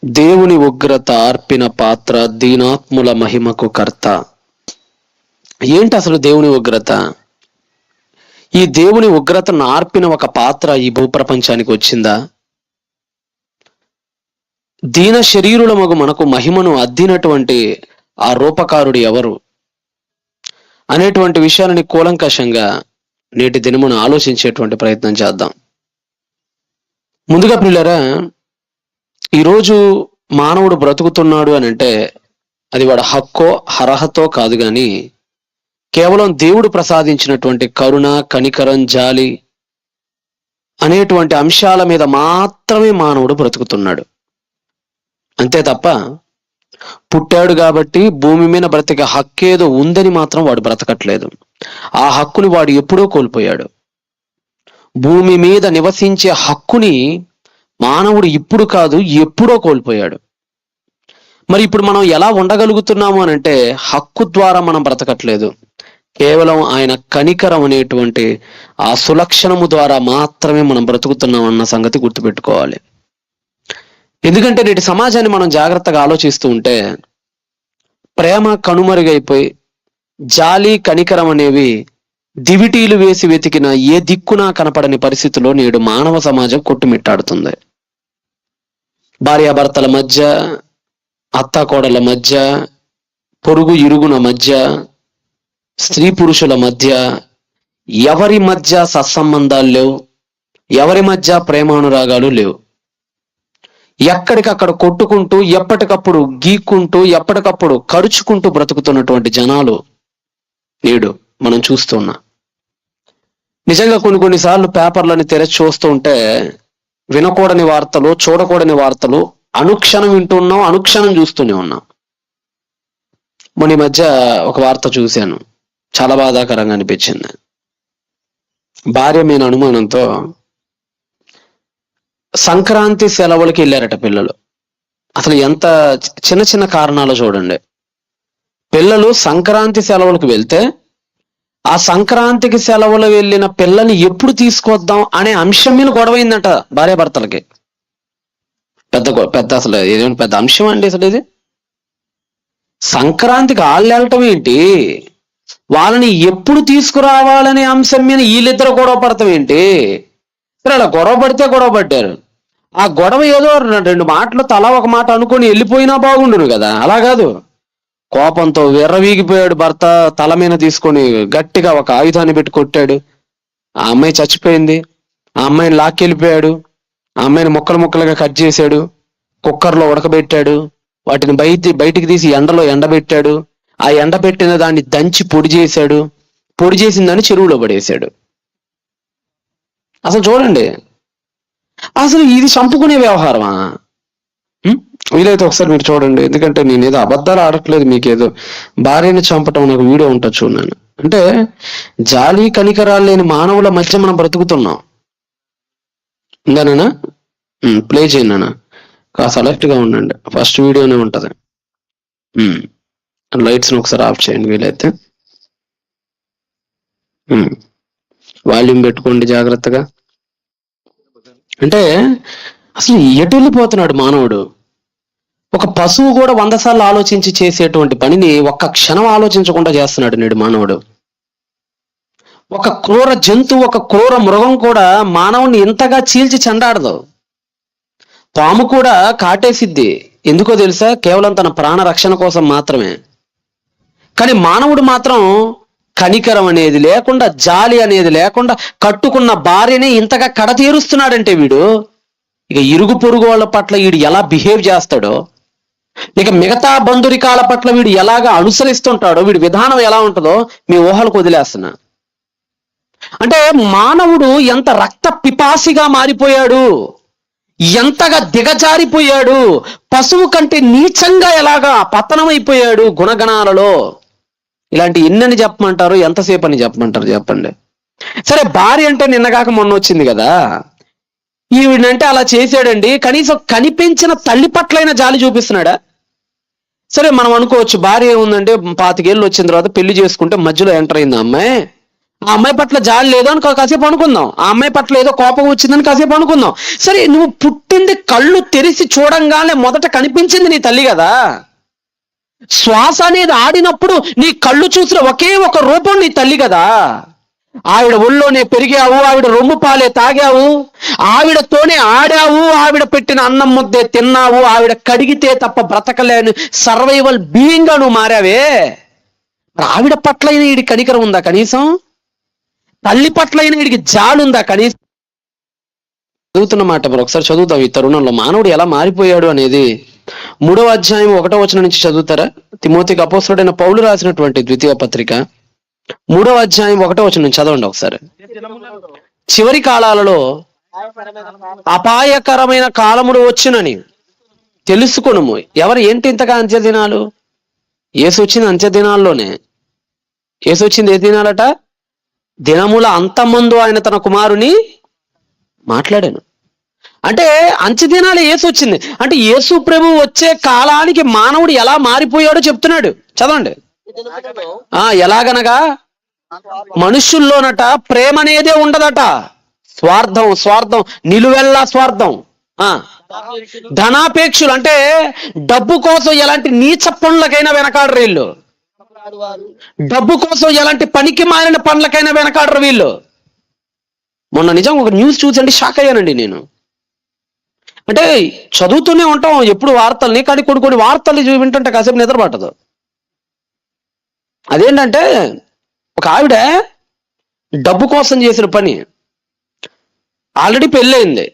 దేవుని ఉగ్రత ఆర్పిన పాత్ర, దీనాత్ముల మహిమకు కర్త. ఏంటి అసలు దేవుని ఉగ్రత? ఈ దేవుని ఉగ్రతను ఆర్పిన ఒక పాత్ర ఈ భూప్రపంచానికి వచ్చిందా? దీన శరీరుల మనకు మహిమను అద్దినటువంటి ఆ రూపకారుడు ఎవరు అనేటువంటి విషయాలని కూలంకషంగా నేటి దినమున ఆలోచించేటువంటి ప్రయత్నం చేద్దాం. ముందుగా ప్రియులారా, ఈరోజు మానవుడు బ్రతుకుతున్నాడు అని అంటే అది వాడు హక్కో అర్హతో కాదు, కానీ కేవలం దేవుడు ప్రసాదించినటువంటి కరుణ, కనికరం, జాలి అనేటువంటి అంశాల మీద మాత్రమే మానవుడు బ్రతుకుతున్నాడు. అంతే తప్ప పుట్టాడు కాబట్టి భూమి మీద బ్రతికే హక్కేదో ఉందని మాత్రం వాడు బ్రతకట్లేదు. ఆ హక్కుని వాడు ఎప్పుడో కోల్పోయాడు. భూమి మీద నివసించే హక్కుని మానవుడు ఇప్పుడు కాదు, ఎప్పుడో కోల్పోయాడు. మరి ఇప్పుడు మనం ఎలా ఉండగలుగుతున్నాము అని అంటే హక్కు ద్వారా మనం బ్రతకట్లేదు, కేవలం ఆయన కనికరం అనేటువంటి ఆ సులక్షణము ద్వారా మాత్రమే మనం బ్రతుకుతున్నాం అన్న సంగతి గుర్తుపెట్టుకోవాలి. ఎందుకంటే నేటి సమాజాన్ని మనం జాగ్రత్తగా ఆలోచిస్తూ ఉంటే ప్రేమ కనుమరుగైపోయి జాలి, కనికరం అనేవి దివిటీలు వేసి వెతికిన ఏ దిక్కునా కనపడని పరిస్థితిలో నేడు మానవ సమాజం కొట్టుమిట్టాడుతుంది. భార్యాభర్తల మధ్య, అత్తాకోడల మధ్య, పొరుగు ఇరుగున మధ్య, స్త్రీ పురుషుల మధ్య, ఎవరి మధ్య సత్సంబంధాలు లేవు, ఎవరి మధ్య ప్రేమానురాగాలు లేవు. ఎక్కడికక్కడ కొట్టుకుంటూ, ఎప్పటికప్పుడు గీక్కుంటూ, ఎప్పటికప్పుడు కరుచుకుంటూ బ్రతుకుతున్నటువంటి జనాలు నేడు మనం చూస్తున్నాం. నిజంగా కొన్నిసార్లు పేపర్లని తెరచి చూస్తూ ఉంటే వినకూడని వార్తలు, చూడకూడని వార్తలు అనుక్షణం వింటున్నాం, అనుక్షణం చూస్తూనే ఉన్నాం. మొన్న మధ్య ఒక వార్త చూశాను, చాలా బాధాకరంగా అనిపించింది. భార్య మీద అనుమానంతో సంక్రాంతి సెలవులకి వెళ్ళారట పిల్లలు. అసలు ఎంత చిన్న చిన్న కారణాలు చూడండి. పిల్లలు సంక్రాంతి సెలవులకు వెళ్తే ఆ సంక్రాంతికి సెలవులు వెళ్ళిన పిల్లల్ని ఎప్పుడు తీసుకొద్దాం అనే అంశం మీద గొడవైందట భార్యాభర్తలకి. పెద్ద అసలు ఏదైనా పెద్ద అంశం అండి అసలు ఇది. సంక్రాంతికి వాళ్ళు వెళ్ళటం ఏంటి, వాళ్ళని ఎప్పుడు తీసుకురావాలనే అంశం మీద వీళ్ళిద్దరు గొడవ పడతాం ఏంటి? సరే, అలా గొడవ పడితే గొడవ పడ్డారు. ఆ గొడవ ఏదో రెండు మాటలు తలా ఒక మాట అనుకొని వెళ్ళిపోయినా బాగుండును కదా. అలా కాదు, కోపంతో విర్రవీగిపోయాడు భర్త. తల మీద తీసుకొని గట్టిగా ఒక ఆయుధాన్ని పెట్టి కొట్టాడు. ఆ అమ్మాయి చచ్చిపోయింది. ఆ అమ్మాయిని లాక్కెళ్ళిపోయాడు. ఆ అమ్మాయిని ముక్కలు ముక్కలుగా కట్ చేశాడు, కుక్కర్లో ఉడకబెట్టాడు, వాటిని బయటికి తీసి ఎండలో ఎండబెట్టాడు. ఆ ఎండబెట్టిన దాన్ని దంచి పొడి చేశాడు, పొడి చేసిన దాన్ని చెరువులో పడేశాడు. అసలు చూడండి, అసలు ఇది చంపుకునే వ్యవహారమా? వీలైతే ఒకసారి మీరు చూడండి, ఎందుకంటే నేను ఏదో అబద్ధాలు ఆడట్లేదు. మీకేదో భార్యని చంపటం నాకు వీడియో ఉంటుంది చూడండి. అంటే జాలి, కనికరాలు లేని మానవుల మధ్య మనం బ్రతుకుతున్నాం. ఇందానా ప్లే చేయనా? కాస్త అలర్ట్ గా ఉండండి, ఫస్ట్ వీడియోనే ఉంటది. లైట్స్ని ఒకసారి ఆఫ్ చేయండి వీలైతే. వాల్యూమ్ పెట్టుకోండి జాగ్రత్తగా. అంటే అసలు ఎటు వెళ్ళిపోతున్నాడు మానవుడు? ఒక పశువు కూడా 100 సార్లు ఆలోచించి చేసేటువంటి పనిని ఒక్క క్షణం ఆలోచించకుండా చేస్తున్నాడు నేడు మానవుడు. ఒక క్రూర జంతువు, ఒక క్రూర మృగం కూడా మానవుని ఇంతగా చీల్చి చెండాడదు. పాము కూడా కాటేసిద్ది, ఎందుకో తెలుసా? కేవలం తన ప్రాణ రక్షణ కోసం మాత్రమే. కానీ మానవుడు మాత్రం కనికరం అనేది లేకుండా, జాలి అనేది లేకుండా కట్టుకున్న భార్యని ఇంతగా కడతీరుస్తున్నాడంటే వీడు ఇక ఇరుగు పొరుగు వాళ్ళ పట్ల వీడు ఎలా బిహేవ్ చేస్తాడో, ఇక మిగతా బంధురికాల పట్ల వీడు ఎలాగా అనుసరిస్తుంటాడో, వీడి విధానం ఎలా ఉంటుందో మీ ఊహలకు వదిలేస్తున్నా. అంటే మానవుడు ఎంత రక్త పిపాసిగా మారిపోయాడు, ఎంతగా దిగజారిపోయాడు, పశువు కంటే నీచంగా ఎలాగా పతనమైపోయాడు గుణగణాలలో. ఇలాంటి ఎన్నని చెప్పమంటారు, ఎంతసేపు అని చెప్పమంటారు చెప్పండి. సరే, భార్య అంటే నిన్నగాక మొన్న వచ్చింది కదా, ఈవిడంటే అలా చేశాడండి, కనీసం కనిపించిన తల్లి పట్లైనా జాలి చూపిస్తున్నాడా? సరే, మనం అనుకోవచ్చు భార్య ఏముందంటే 25 ఏళ్ళు వచ్చిన తర్వాత పెళ్లి చేసుకుంటే మధ్యలో ఎంటర్ అయింది అమ్మాయి, ఆ అమ్మాయి పట్ల జాలి లేదు అని కాసేపు అనుకుందాం, ఆ అమ్మాయి పట్ల ఏదో కోపం వచ్చిందని కాసేపు అనుకుందాం. సరే, నువ్వు పుట్టింది కళ్ళు తెరిచి చూడంగానే మొదట కనిపించింది నీ తల్లి కదా. శ్వాస అనేది ఆడినప్పుడు నీ కళ్ళు చూసిన ఒకే ఒక రూపం నీ తల్లి కదా. ఆవిడ ఒళ్ళోనే పెరిగావు, ఆవిడ రొమ్ము పాలే తాగావు, ఆవిడతోనే ఆడావు, ఆవిడ పెట్టిన అన్నం ముద్దే తిన్నావు, ఆవిడ కడిగితే తప్ప బ్రతకలేని సర్వైవల్ బీయింగ్ గా నువ్వు మారావే. ఆవిడ పట్ల అయినా వీడికి కనికరం ఉందా కనీసం? తల్లి పట్ల అయినా వీడికి జాలుందా కనీసం? చదువుతున్న మాట మరి ఒకసారి చదువుతాం. ఈ తరుణంలో మానవుడు ఎలా మారిపోయాడు అనేది 3వ అధ్యాయం 1వ వచనం నుంచి చదువుతారా? తిమోతికి అపోస్తలుడైన పౌలు రాసినటువంటి ద్వితీయ పత్రిక 3వ అధ్యాయం 1వ వచనం నుంచి చదవండి ఒకసారి. చివరి కాలాలలో అపాయకరమైన కాలములు వచ్చునని తెలుసుకొనుము. ఏంటి ఇంతగా అంత్య దినాలు? యేసు వచ్చింది అంత్య దినాల్లోనే. యేసు వచ్చింది ఏ దినాలట? దినముల అంతమందు ఆయన తన కుమారుని మాట్లాడాను. అంటే అంత్య దినాలు యేసు వచ్చింది అంటే యేసు ప్రభు వచ్చే కాలానికి మానవుడు ఎలా మారిపోయాడో చెప్తున్నాడు. చదవండి. ఎలాగనగా మనుషుల్లోనట ప్రేమ అనేదే ఉండదట. స్వార్థం, నిలువెల్లా స్వార్థం, ధనాపేక్షలు, అంటే డబ్బు కోసం ఎలాంటి నీచ పనులకైనా వెనకాడరు వీళ్ళు. డబ్బు కోసం ఎలాంటి పనికి మారిన పనులకైనా వెనకాడరు వీళ్ళు. మొన్న నిజం ఒక న్యూస్ చూసండి షాక్ అయ్యానండి నేను. అంటే చదువుతూనే ఉంటాం ఎప్పుడు వార్తల్ని, కానీ కొన్ని వార్తలు వింటుంటే కాసేపు నిద్ర పట్టదు. అదేంటంటే ఒక ఆవిడ డబ్బు కోసం చేసిన పని, ఆల్రెడీ పెళ్ళయింది,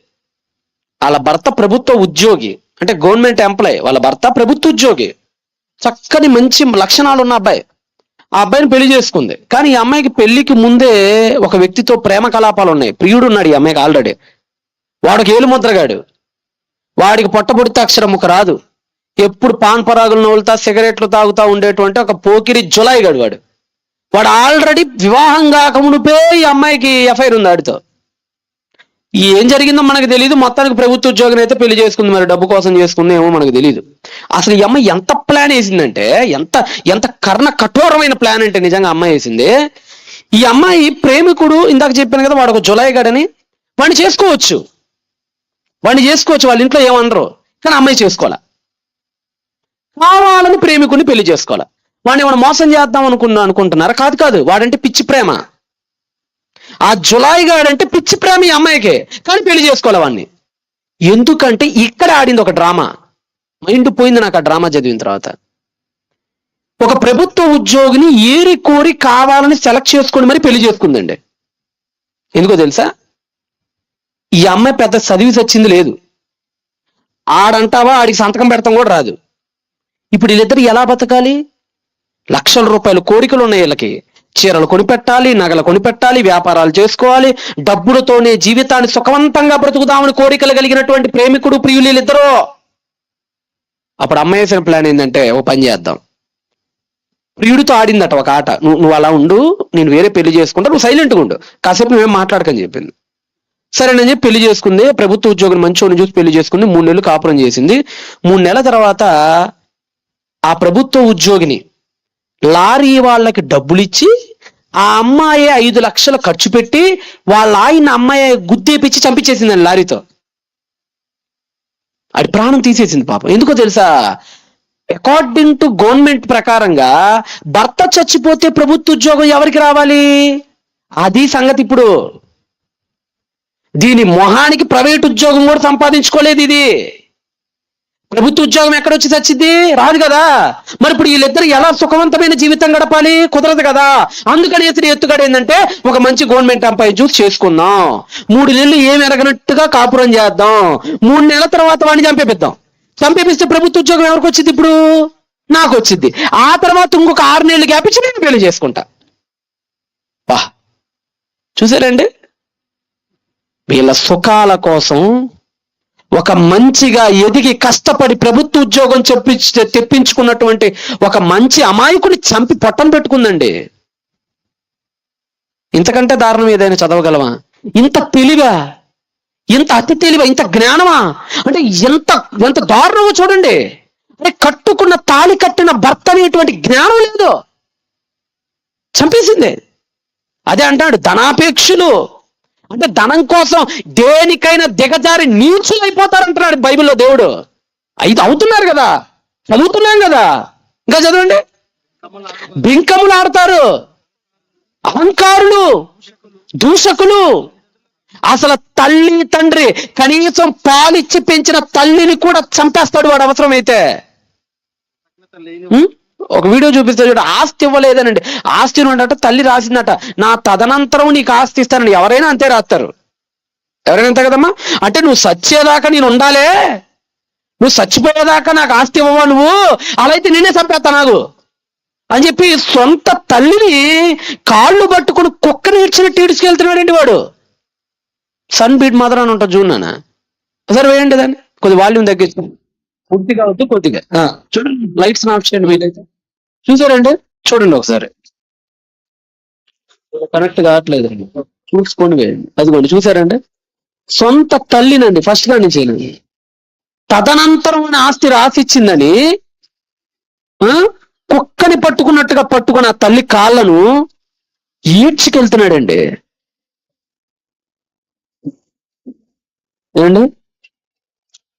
వాళ్ళ భర్త ప్రభుత్వ ఉద్యోగి, అంటే గవర్నమెంట్ ఎంప్లాయ్, వాళ్ళ భర్త ప్రభుత్వ ఉద్యోగి, చక్కని మంచి లక్షణాలు ఉన్న అబ్బాయి. ఆ అబ్బాయిని పెళ్లి చేసుకుంది. కానీ ఈ అమ్మాయికి పెళ్లికి ముందే ఒక వ్యక్తితో ప్రేమ కలాపాలు ఉన్నాయి. ప్రియుడు ఉన్నాడు ఈ అమ్మాయికి ఆల్రెడీ. వాడికి ఏలుముద్రగాడు, వాడికి పొట్టబొడితే అక్షరం ముక్క రాదు, ఎప్పుడు పాన్ పరాగులు నవ్వులుతా సిగరెట్లు తాగుతా ఉండేటువంటి ఒక పోకిరి జులాయిగాడు వాడు ఆల్రెడీ వివాహం కాకమునిపే ఈ అమ్మాయికి ఎఫ్ఐఆర్ ఉంది ఆడితో. ఏం జరిగిందో మనకు తెలియదు. మొత్తానికి ప్రభుత్వ ఉద్యోగం అయితే పెళ్లి చేసుకుంది. మరి డబ్బు కోసం చేసుకుంది ఏమో మనకు తెలియదు. అసలు ఈ అమ్మాయి ఎంత ప్లాన్ వేసిందంటే, ఎంత కర్ణ కఠోరమైన ప్లాన్ అంటే నిజంగా అమ్మాయి వేసింది. ఈ అమ్మాయి ప్రేమికుడు, ఇందాక చెప్పాను కదా వాడు ఒక జులాయిగాడని, వాడిని చేసుకోవచ్చు, వాళ్ళ ఇంట్లో ఏమనరు. కానీ అమ్మాయి చేసుకోవాలా, కావాలని ప్రేమికుని పెళ్లి చేసుకోవాలా. వాడిని ఏమైనా మోసం చేద్దాం అనుకుంటున్నారా? కాదు, వాడంటే పిచ్చి ప్రేమ. ఆ జులాయిగాడంటే పిచ్చి ప్రేమ ఈ అమ్మాయికి, కానీ పెళ్లి చేసుకోవాలి వాడిని. ఎందుకంటే ఇక్కడ ఆడింది ఒక డ్రామా. మైండ్ పోయింది నాకు ఆ డ్రామా చదివిన తర్వాత. ఒక ప్రభుత్వ ఉద్యోగిని ఏరి కోరి కావాలని సెలెక్ట్ చేసుకొని మరి పెళ్లి చేసుకుందండి. ఎందుకో తెలుసా? ఈ అమ్మాయి పెద్ద చదివి వచ్చింది లేదు, ఆడంటావా ఆడికి సంతకం పెడతాం కూడా రాదు. ఇప్పుడు వీళ్ళిద్దరు ఎలా బతకాలి? లక్షల రూపాయలు కోరికలు ఉన్నాయి వీళ్ళకి. చీరలు కొనిపెట్టాలి, నగలు కొనిపెట్టాలి, వ్యాపారాలు చేసుకోవాలి, డబ్బులతోనే జీవితాన్ని సుఖవంతంగా బ్రతుకుదామని కోరికలు కలిగినటువంటి ప్రేమికుడు ప్రియులు వీళ్ళిద్దరూ. అప్పుడు అమ్మాయి వేసిన ప్లాన్ ఏంటంటే, ఓ పని చేద్దాం, ప్రియుడితో ఆడిందట ఒక ఆట. నువ్వు అలా ఉండు, నేను వేరే పెళ్లి చేసుకుంటా, నువ్వు సైలెంట్గా ఉండు, కాసేపు నువ్వేం మాట్లాడకని చెప్పింది. సరేనని చెప్పి పెళ్లి చేసుకుంది. ప్రభుత్వ ఉద్యోగం మంచోని చూసి పెళ్లి చేసుకుంది. 3 నెలలు కాపురం చేసింది. 3 నెలల తర్వాత ఆ ప్రభుత్వ ఉద్యోగిని లారీ వాళ్ళకి డబ్బులు ఇచ్చి ఆ అమ్మాయి 5 లక్షలు ఖర్చు పెట్టి వాళ్ళ ఆయన అమ్మాయి గుద్దేపిచ్చి చంపించేసిందని లారీతో. అది ప్రాణం తీసేసింది పాపం. ఎందుకో తెలుసా? అకార్డింగ్ టు గవర్నమెంట్ ప్రకారంగా భర్త చచ్చిపోతే ప్రభుత్వ ఉద్యోగం ఎవరికి రావాలి? అది సంగతి. ఇప్పుడు దీని మొహానికి ప్రైవేట్ ఉద్యోగం కూడా సంపాదించుకోలేదు ఇది. ప్రభుత్వ ఉద్యోగం ఎక్కడొచ్చి చచ్చింది? రాదు కదా. మరి ఇప్పుడు వీళ్ళిద్దరు ఎలా సుఖవంతమైన జీవితం గడపాలి? కుదరదు కదా. అందుకని ఇతని ఎత్తుగడ ఏంటంటే, ఒక మంచి గవర్నమెంట్ ఎంప్లాయ్ చూసి చేసుకుందాం, 3 నెలలు ఏమి ఎరగనట్టుగా కాపురం చేద్దాం, 3 నెలల తర్వాత వాడిని చంపేపిస్తే ప్రభుత్వ ఉద్యోగం ఎవరికి వచ్చింది? ఇప్పుడు నాకు వచ్చింది. ఆ తర్వాత ఇంకొక 6 నెలలు గ్యాప్ ఇచ్చి నేను పెళ్లి చేసుకుంటా. వా, చూసారండి? వీళ్ళ సుఖాల కోసం ఒక మంచిగా ఎదిగి కష్టపడి ప్రభుత్వ ఉద్యోగం తెప్పించుకున్నటువంటి ఒక మంచి అమాయకుని చంపి పొట్టం పెట్టుకుందండి. ఇంతకంటే దారుణం ఏదైనా చదవగలవా? ఇంత తెలివా, ఇంత అతి తెలివా, ఇంత జ్ఞానమా? అంటే ఎంత దారుణమో చూడండి. అంటే కట్టుకున్న తాళి కట్టిన భర్త అనేటువంటి జ్ఞానం లేదు, చంపేసింది. అదే అంటాడు ధనాపేక్షులు. అంటే ధనం కోసం దేనికైనా దిగజారి నీచులు అయిపోతారంటున్నాడు బైబిల్లో దేవుడు. ఇది అవుతున్నారు కదా, చదువుతున్నాం కదా. ఇంకా చదవండి. బింకములు ఆడతారు, అహంకారులు, దూషకులు. అసలు తల్లి తండ్రి కనీసం పాలిచ్చి పెంచిన తల్లిని కూడా చంపేస్తాడు వాడు అవసరమైతే. ఒక వీడియో చూపిస్తాడు చూడు, ఆస్తి ఇవ్వలేదనండి. ఆస్తి ఉండట తల్లి రాసిందట, నా తదనంతరం నీకు ఆస్తి ఇస్తానండి. ఎవరైనా అంతే రాస్తారు, ఎవరైనా అంతే కదమ్మా. అంటే నువ్వు సచ్చేదాకా నేను ఉండాలే, నువ్వు చచ్చిపోయేదాకా నాకు ఆస్తి ఇవ్వవా నువ్వు, అలా అయితే నేనే చంపేస్తా నాకు అని చెప్పి సొంత తల్లిని కాళ్ళు పట్టుకుని కుక్కని ఇచ్చినట్టు ఈడ్చుకెళ్తున్నాడండి వాడు. సన్ బీట్ మదర్ అని ఉంటుంది చూడు నాన్న, ఒకసారి వేయండి దాన్ని, కొద్ది వాల్యూమ్ తగ్గించు, పూర్తిగా వద్దు కొద్దిగా. చూడండి, లైట్స్ ఆఫ్ చేయండి వీలైతే. చూసారండి, చూడండి ఒకసారి. కనెక్ట్ కావట్లేదండి, చూసుకొని వేయండి. అదిగోండి చూసారండి, సొంత తల్లినండి ఫస్ట్ గా నుంచి తదనంతరం ఆస్తి రాసిచ్చిందని కుక్కని పట్టుకున్నట్టుగా పట్టుకుని ఆ తల్లి కాళ్ళను ఈడ్చుకెళ్తున్నాడండి. ఏమండి,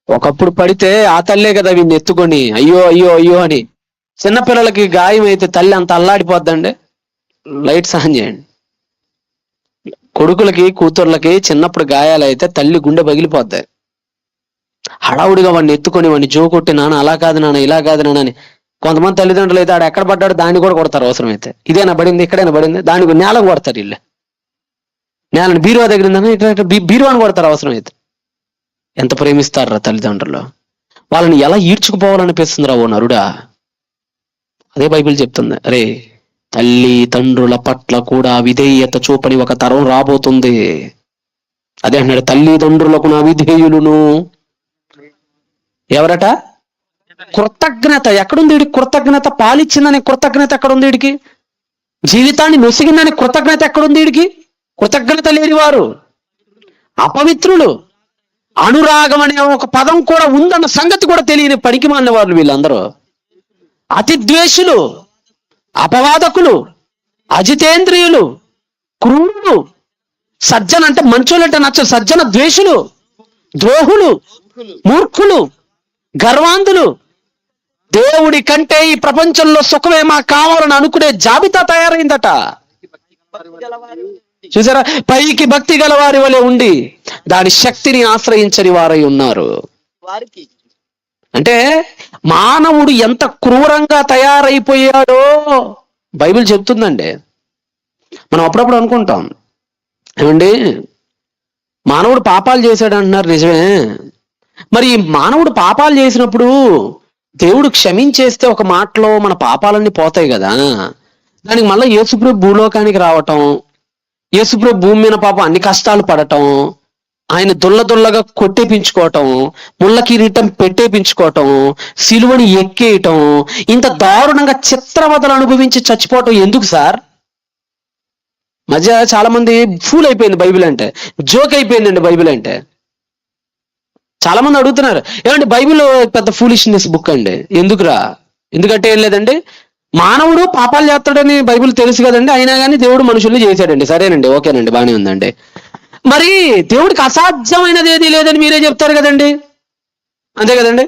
ఒకప్పుడు పడితే ఆ తల్లే కదా వీడిని ఎత్తుకొని అయ్యో అయ్యో అయ్యో అని. చిన్నపిల్లలకి గాయం అయితే తల్లి అంత అల్లాడిపోద్దండి. లైట్స్ ఆన్ చేయండి. కొడుకులకి కూతుర్లకి చిన్నప్పుడు గాయాలైతే తల్లి గుండె పగిలిపోద్ది. హడావుడిగా వాడిని ఎత్తుకొని వాడిని జోకొట్టి, నాన్న అలా కాదు నాన్న, ఇలా కాదు నాన్న అని. కొంతమంది తల్లిదండ్రులు అయితే ఆడ ఎక్కడ పడ్డాడు దాన్ని కూడా కొడతారు అవసరమైతే. ఇదేనా పడింది, ఇక్కడైనా పడింది, దానికి నేలను కొడతారు. వీళ్ళు నేలని బీరువా దగ్గరిందని ఇట్లా బీరువాని కొడతారు అవసరమైతే. ఎంత ప్రేమిస్తారా తల్లిదండ్రులు, వాళ్ళని ఎలా ఈడ్చుకుపోవాలనిపిస్తుందిరా ఓ నరుడా. అదే బైబిల్ చెప్తుంది, అరే తల్లి తండ్రుల పట్ల కూడా విధేయత చూపని ఒక తరం రాబోతుంది. అదే అన్నాడు, తల్లిదండ్రులకు నా విధేయులును. ఎవరట? కృతజ్ఞత. ఎక్కడుంది వీడికి కృతజ్ఞత? పాలిచ్చిందని కృతజ్ఞత ఎక్కడుంది వీడికి? జీవితాన్ని నొసిగిందని కృతజ్ఞత ఎక్కడుంది వీడికి? కృతజ్ఞత లేనివారు, అపవిత్రులు, అనురాగం అనే ఒక పదం కూడా ఉందన్న సంగతి కూడా తెలియని పనికి మాలిన వాళ్ళు వీళ్ళందరూ. అతి ద్వేషులు, అపవాదకులు, అజితేంద్రియులు, క్రూరులు. సజ్జన అంటే మంచోళ్ళంటే నచ్చదు, సజ్జన ద్వేషులు, ద్రోహులు, మూర్ఖులు, గర్వాంధులు. దేవుడి కంటే ఈ ప్రపంచంలో సుఖమే మాకు కావాలని అనుకునే జాబితా తయారైందట. చూసారా, పైకి భక్తి గల వారి వలె ఉండి దాని శక్తిని ఆశ్రయించని వారై ఉన్నారు. అంటే మానవుడు ఎంత క్రూరంగా తయారైపోయాడో బైబిల్ చెప్తుందండి. మనం అప్పుడప్పుడు అనుకుంటాం, ఏమండి మానవుడు పాపాలు చేశాడు అంటున్నారు, నిజమే. మరి మానవుడు పాపాలు చేసినప్పుడు దేవుడు క్షమించేస్తే ఒక మాటలో మన పాపాలన్నీ పోతాయి కదా. దానికి మళ్ళీ యేసుప్రభు భూలోకానికి రావటం, యేసుప్రభు భూమి మీద పాపం అన్ని కష్టాలు పడటం, ఆయన దుల్లగా కొట్టేపించుకోవటం, ముళ్ళ కిరీటం పెట్టేపించుకోవటం, సిలువని ఎక్కేయటం, ఇంత దారుణంగా చిత్రవదలు అనుభవించి చచ్చిపోవటం ఎందుకు సార్? మధ్య చాలా మంది ఫూల్ అయిపోయింది బైబిల్ అంటే, జోక్ అయిపోయిందండి బైబిల్ అంటే. చాలా మంది అడుగుతున్నారు, ఏమంటే బైబిల్ పెద్ద ఫూలిష్నెస్ బుక్ అండి. ఎందుకురా? ఎందుకంటే ఏం లేదండి, మానవుడు పాపాలు చేస్తాడని బైబిల్ తెలుసు కదండి, అయినా కానీ దేవుడు మనుషుల్ని చేశాడండి. సరేనండి, ఓకేనండి, బాగానే ఉందండి. మరి దేవుడికి అసాధ్యమైనది ఏది లేదని మీరే చెప్తారు కదండి, అంతే కదండి.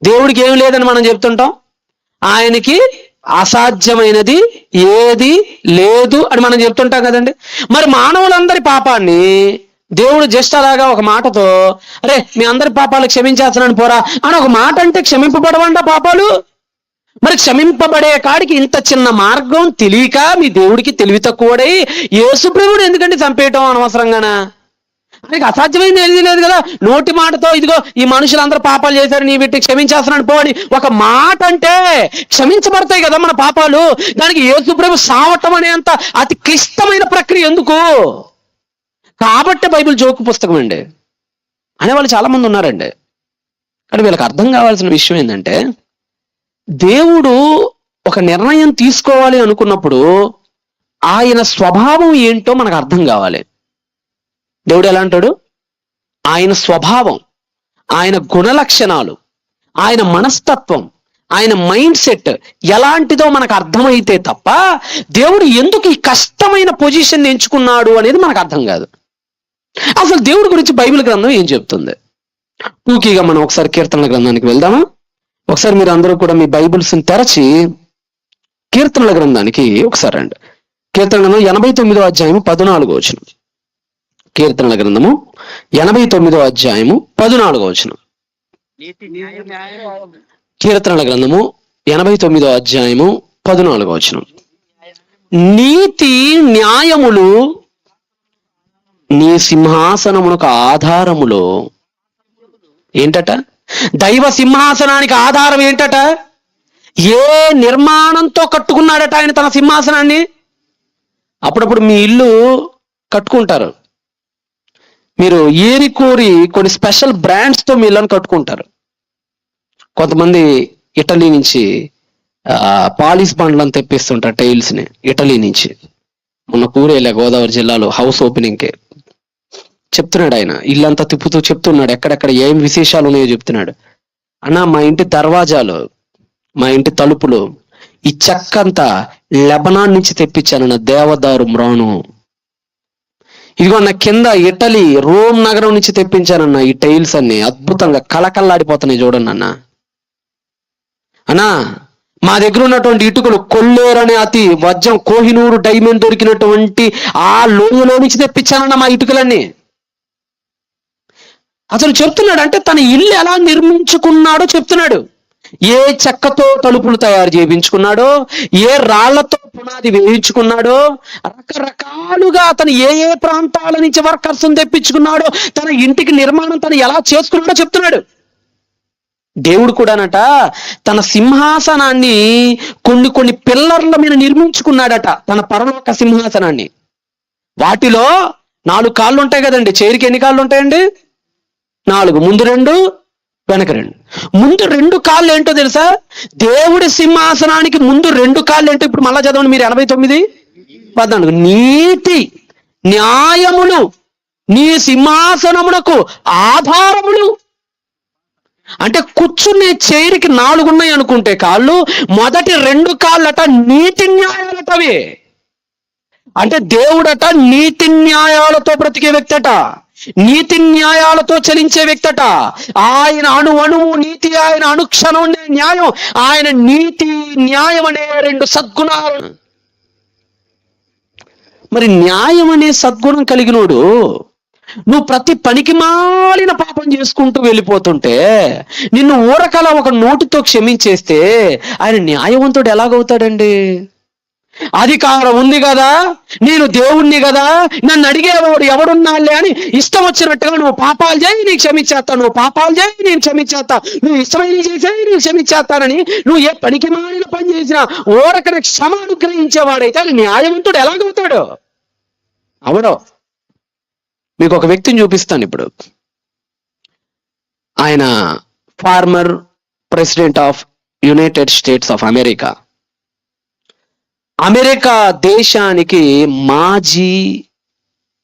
దేవుడికి ఏం లేదని మనం చెప్తుంటాం, ఆయనకి అసాధ్యమైనది ఏది లేదు అని మనం చెప్తుంటాం కదండి. మరి మానవులందరి పాపాన్ని దేవుడు జస్ట్ అలాగా ఒక మాటతో, అరే మీ అందరి పాపాలు క్షమించేస్తున్నాను పోరా అని ఒక మాట అంటే క్షమింపబడవంట పాపాలు? మరి క్షమింపబడే కాడికి ఇంత చిన్న మార్గం తెలియక మీ దేవుడికి తెలివి తక్కువడై యేసుప్రభువుని ఎందుకంటే చంపేయటం అనవసరంగానా? ఆయనకి అసాధ్యమైంది ఏది లేదు కదా. నోటి మాటతో ఇదిగో ఈ మనుషులందరూ పాపాలు చేశారు, నీ బిడ్డ క్షమించేస్తున్నాను పోని ఒక మాట అంటే క్షమించబడతాయి కదా మన పాపాలు. దానికి యేసుప్రభు సావటం అనేంత అతి క్లిష్టమైన ప్రక్రియ ఎందుకు? కాబట్టి బైబిల్ జోకు పుస్తకం అండి అనేవాళ్ళు చాలా మంది ఉన్నారండి. కానీ వీళ్ళకి అర్థం కావాల్సిన విషయం ఏంటంటే, దేవుడు ఒక నిర్ణయం తీసుకోవాలి అనుకున్నప్పుడు ఆయన స్వభావం ఏంటో మనకు అర్థం కావాలి. దేవుడు ఎలా అంటాడు? ఆయన స్వభావం, ఆయన గుణలక్షణాలు, ఆయన మనస్తత్వం, ఆయన మైండ్ సెట్ ఎలాంటిదో మనకు అర్థమైతే తప్ప దేవుడు ఎందుకు ఈ కష్టమైన పొజిషన్ ఎంచుకున్నాడు అనేది మనకు అర్థం కాదు. అసలు దేవుడి గురించి బైబిల్ గ్రంథం ఏం చెప్తుంది? టూకీగా మనం ఒకసారి కీర్తనల గ్రంథానికి వెళ్దామా? ఒకసారి మీరు అందరూ కూడా మీ బైబిల్స్ తెరచి కీర్తనల గ్రంథానికి ఒకసారి రండి. కీర్తన గ్రంథం 89వ అధ్యాయము 14వ వచనం. కీర్తనల గ్రంథము 89వ అధ్యాయము 14వ వచనం. కీర్తనల గ్రంథము 89వ అధ్యాయము 14వ వచనం. నీతి న్యాయములు నీ సింహాసనమునకు ఆధారములో ఏంటట? దైవ సింహాసనానికి ఆధారం ఏంటట? ఏ నిర్మాణంతో కట్టుకున్నాడట ఆయన తన సింహాసనాన్ని? అప్పుడప్పుడు మీ ఇల్లు కట్టుకుంటారు, మీరు ఏరి కోరి కొన్ని స్పెషల్ బ్రాండ్స్తో మీ ఇళ్ళని కట్టుకుంటారు. కొంతమంది ఇటలీ నుంచి పాలిష్ బండ్లను తెప్పిస్తుంటారు, టైల్స్ని ఇటలీ నుంచి. మొన్న కూరేలే గోదావరి జిల్లాలో హౌస్ ఓపెనింగ్కి చెప్తున్నాడు ఆయన, ఇల్లంతా తిప్పుతూ చెప్తున్నాడు ఎక్కడెక్కడ ఏం విశేషాలు ఉన్నాయో చెప్తున్నాడు. అన్నా మా ఇంటి దర్వాజాలు, మా ఇంటి తలుపులు ఈ చెక్కంతా లెబనాన్ నుంచి తెప్పించానన్న, దేవదారు మ్రాను. ఇదిగో నా కింద ఇటలీ రోమ్ నగరం నుంచి తెప్పించానన్న ఈ టైల్స్ అన్ని అద్భుతంగా కళకళలాడిపోతున్నాయి చూడండి అన్న. అన్నా మా దగ్గర ఉన్నటువంటి ఇటుకలు కొల్లేరు అనే అతి వజ్రం కోహినూరు డైమండ్ దొరికినటువంటి ఆ లోయలో నుంచి తెప్పించానన్న మా ఇటుకలన్నీ. అతను చెప్తున్నాడు అంటే తన ఇల్లు ఎలా నిర్మించుకున్నాడో చెప్తున్నాడు. ఏ చెక్కతో తలుపులు తయారు చేయించుకున్నాడో, ఏ రాళ్లతో పునాది వేయించుకున్నాడో, రకరకాలుగా అతను ఏ ఏ ప్రాంతాల నుంచి వర్కర్స్ తెప్పించుకున్నాడో, తన ఇంటికి నిర్మాణం తను ఎలా చేసుకున్నాడో చెప్తున్నాడు. దేవుడు కూడానట తన సింహాసనాన్ని కొన్ని పిల్లర్ల మీద నిర్మించుకున్నాడట, తన పరలోక సింహాసనాన్ని. వాటిలో 4 కాళ్ళు ఉంటాయి కదండి. చైర్కి ఎన్ని కాళ్ళు ఉంటాయండి? 4. ముందు 2, వెనక 2. ముందు 2 కాళ్ళు ఏంటో తెలుసా? దేవుడి సింహాసనానికి ముందు 2 కాళ్ళు ఏంటో ఇప్పుడు మళ్ళా చదవండి మీరు. 89:14. నీతి న్యాయములు నీ సింహాసనమునకు ఆధారములు. అంటే కూర్చునే చైర్కి 4 ఉన్నాయి అనుకుంటే కాళ్ళు, మొదటి 2 కాళ్ళట నీతి న్యాయాలటవి. అంటే దేవుడట నీతి న్యాయాలతో బ్రతికే వ్యక్తట, నీతి న్యాయాలతో చలించే వ్యక్తట. ఆయన అణువు నీతి, ఆయన అనుక్షణం ఉండే న్యాయం. ఆయన నీతి న్యాయం అనే 2 సద్గుణాలు. మరి న్యాయం అనే సద్గుణం కలిగినోడు నువ్వు ప్రతి పనికి మాలిన పాపం చేసుకుంటూ వెళ్ళిపోతుంటే నిన్ను ఊరకలా ఒక నోటితో క్షమించేస్తే ఆయన న్యాయవంతుడు ఎలాగవుతాడండి? అధికారం ఉంది కదా, నేను దేవుణ్ణి కదా, నన్ను అడిగేవాడు ఎవడున్నాళ్ళే అని ఇష్టం వచ్చినట్టుగా నువ్వు పాపాలు చేయి నేను క్షమించేస్తాను, నువ్వు పాపాలు చేయి నేను క్షమించేస్తా, నువ్వు ఇష్టమైన చేసేయి నేను క్షమించేస్తానని నువ్వు ఏ పనికి మాలిన పని చేసినా ఓరకనే క్షమ అనుగ్రహించేవాడైతే ఆయన న్యాయవంతుడు ఎలాగవుతాడు? అవడో. మీకు ఒక వ్యక్తిని చూపిస్తాను ఇప్పుడు. ఆయన former president of United states of America. America దేశానికి మాజీ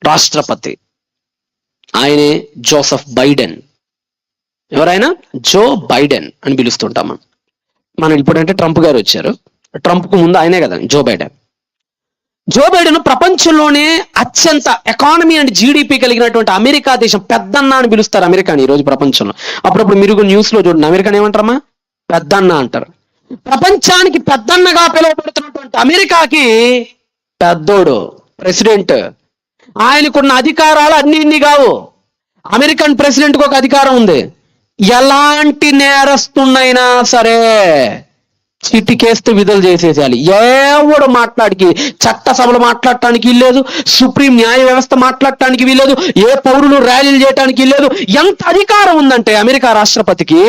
రాష్ట్రపతి. ఆయనే జోసెఫ్ బైడెన్. ఎవరైనా జో బైడెన్ అని పిలుస్తుంటాం మనం. ఇప్పుడంటే ట్రంప్ గారు వచ్చారు, ట్రంప్కు ముందు ఆయనే కదా జో బైడెన్. జో బైడెన్ ప్రపంచంలోనే అత్యంత ఎకానమీ అండ్ జీడిపి కలిగినటువంటి అమెరికా దేశం పెద్దన్న అని పిలుస్తారు అమెరికాని ఈరోజు ప్రపంచంలో. అప్పుడప్పుడు మీరు న్యూస్లో చూడండి, అమెరికాని ఏమంటారమ్మా? పెద్దన్న అంటారు. ప్రపంచానికి పెద్దన్నగా పిలువబడుతున్నటువంటి అమెరికాకి పెద్దోడు ప్రెసిడెంట్. ఆయనకున్న అధికారాలు అన్ని కావు. అమెరికన్ ప్రెసిడెంట్కి ఒక అధికారం ఉంది, ఎలాంటి నేరస్తున్నైనా సరే చిటికేస్తే విడుదల చేసేసేయాలి. ఎవడు మాట్లాడికి చట్టసభలు మాట్లాడటానికి వీల్లేదు, సుప్రీం న్యాయ వ్యవస్థ మాట్లాడటానికి వీల్లేదు, ఏ పౌరులు ర్యాలీలు చేయడానికి లేదు. ఎంత అధికారం ఉందంటే అమెరికా రాష్ట్రపతికి,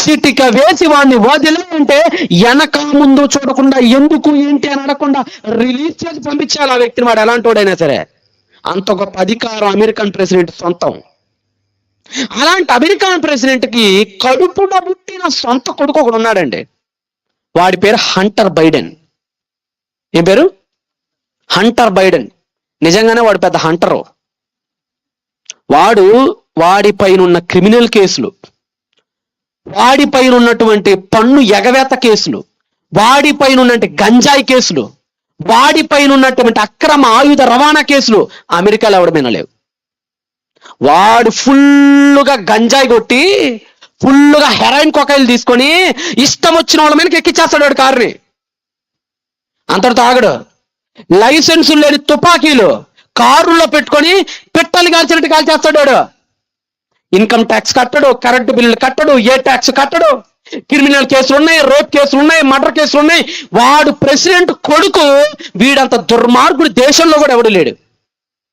చిటిక వేసి వాడిని వదిలే అంటే వెనక ముందు చూడకుండా ఎందుకు ఏంటి అని అడగకుండా రిలీజ్ చేసి పంపించాలి ఆ వ్యక్తిని, వాడు ఎలాంటి వాడైనా సరే. అంత గొప్ప అధికారం అమెరికన్ ప్రెసిడెంట్ సొంతం. అలాంటి అమెరికన్ ప్రెసిడెంట్కి కడుపున పుట్టిన సొంత కొడుకు ఒకడు ఉన్నాడండి. వాడి పేరు హంటర్ బైడెన్. ఏం పేరు? Hunter Biden. నిజంగానే వాడు పెద్ద హంటరు. వాడి పైన ఉన్న క్రిమినల్ కేసులు, వాడిపైన ఉన్నటువంటి పన్ను ఎగవేత కేసులు, వాడిపైన ఉన్నటువంటి గంజాయి కేసులు, వాడిపైన ఉన్నటువంటి అక్రమ ఆయుధ రవాణా కేసులు అమెరికాలో ఎవడి మీద లేవు. వాడు ఫుల్లుగా గంజాయి కొట్టి, ఫుల్లుగా హెరాయిన్ కొకాయిలు తీసుకొని ఇష్టం వచ్చిన వాళ్ళ మీదకి ఎక్కిచ్చేస్తాడు వాడు కారుని. అంతటితో ఆగడు. లైసెన్సులు లేని తుపాకీలు కారులో పెట్టుకొని పిట్టలు కాల్చినట్టు కాల్చేస్తాడు వాడు. ఇన్కమ్ ట్యాక్స్ కట్టడు, కరెంటు బిల్లులు కట్టడు, ఏ ట్యాక్స్ కట్టడు. క్రిమినల్ కేసులు ఉన్నాయి, రేప్ కేసులు ఉన్నాయి, మర్డర్ కేసులు ఉన్నాయి. వాడు ప్రెసిడెంట్ కొడుకు. వీడంత దుర్మార్గుడు దేశంలో కూడా ఎవడు లేడు.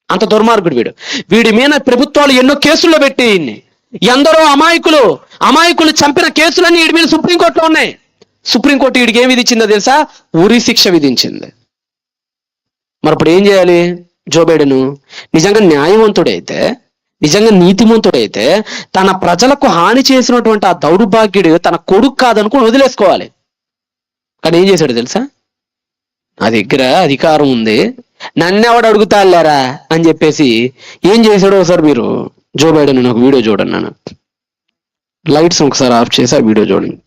అంత దుర్మార్గుడు వీడు. వీడి మీద ప్రభుత్వాలు ఎన్నో కేసుల్లో పెట్టి, ఎందరో అమాయకులు చంపిన కేసులన్నీ వీడి మీద సుప్రీంకోర్టులో ఉన్నాయి. సుప్రీంకోర్టు వీడికి ఏం విధించిందో తెలుసా? ఉరి శిక్ష విధించింది. మరి ఇప్పుడు ఏం చేయాలి? జో బైడెన్ నిజంగా న్యాయవంతుడైతే, నిజంగా నీతిమంతుడైతే, తన ప్రజలకు హాని చేసినటువంటి ఆ దౌర్భాగ్యుడు తన కొడుకు కాదనుకుని వదిలేసుకోవాలి. కానీ ఏం చేశాడు తెలుసా? నా దగ్గర అధికారం ఉంది, నన్నెవడు అడుగుతాలేరా అని చెప్పేసి ఏం చేశాడో ఒకసారి మీరు జో బైడెన్ నాకు వీడియో చూడండి. నేను లైట్స్ ఒకసారి ఆఫ్ చేసి ఆ వీడియో చూడండి.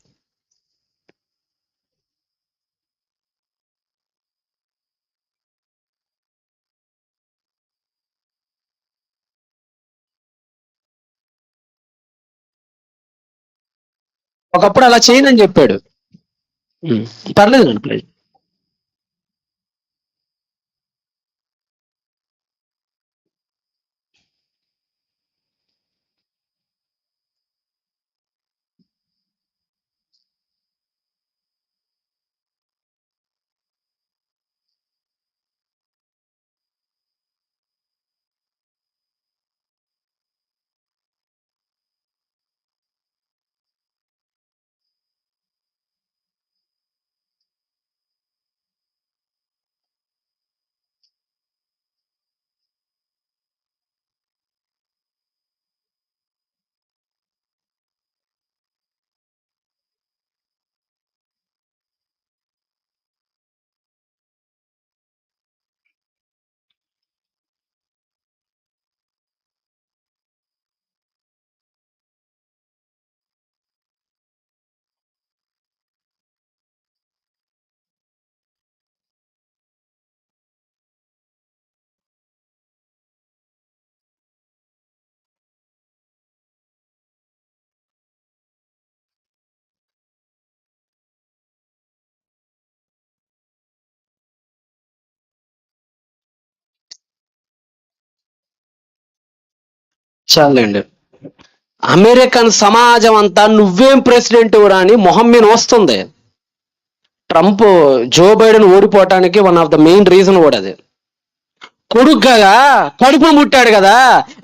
ఒకప్పుడు అలా చేయనని చెప్పాడు. పర్లేదు నన్ను ప్లీజ్. చాలండి. అమెరికన్ సమాజం అంతా నువ్వేం ప్రెసిడెంట్ అని మొహం మీద వస్తుంది. ట్రంప్ జో బైడెన్ ఓడిపోవటానికి one of the main reason కూడా అది. కొడుకు కదా, కడుపును ముట్టాడు కదా,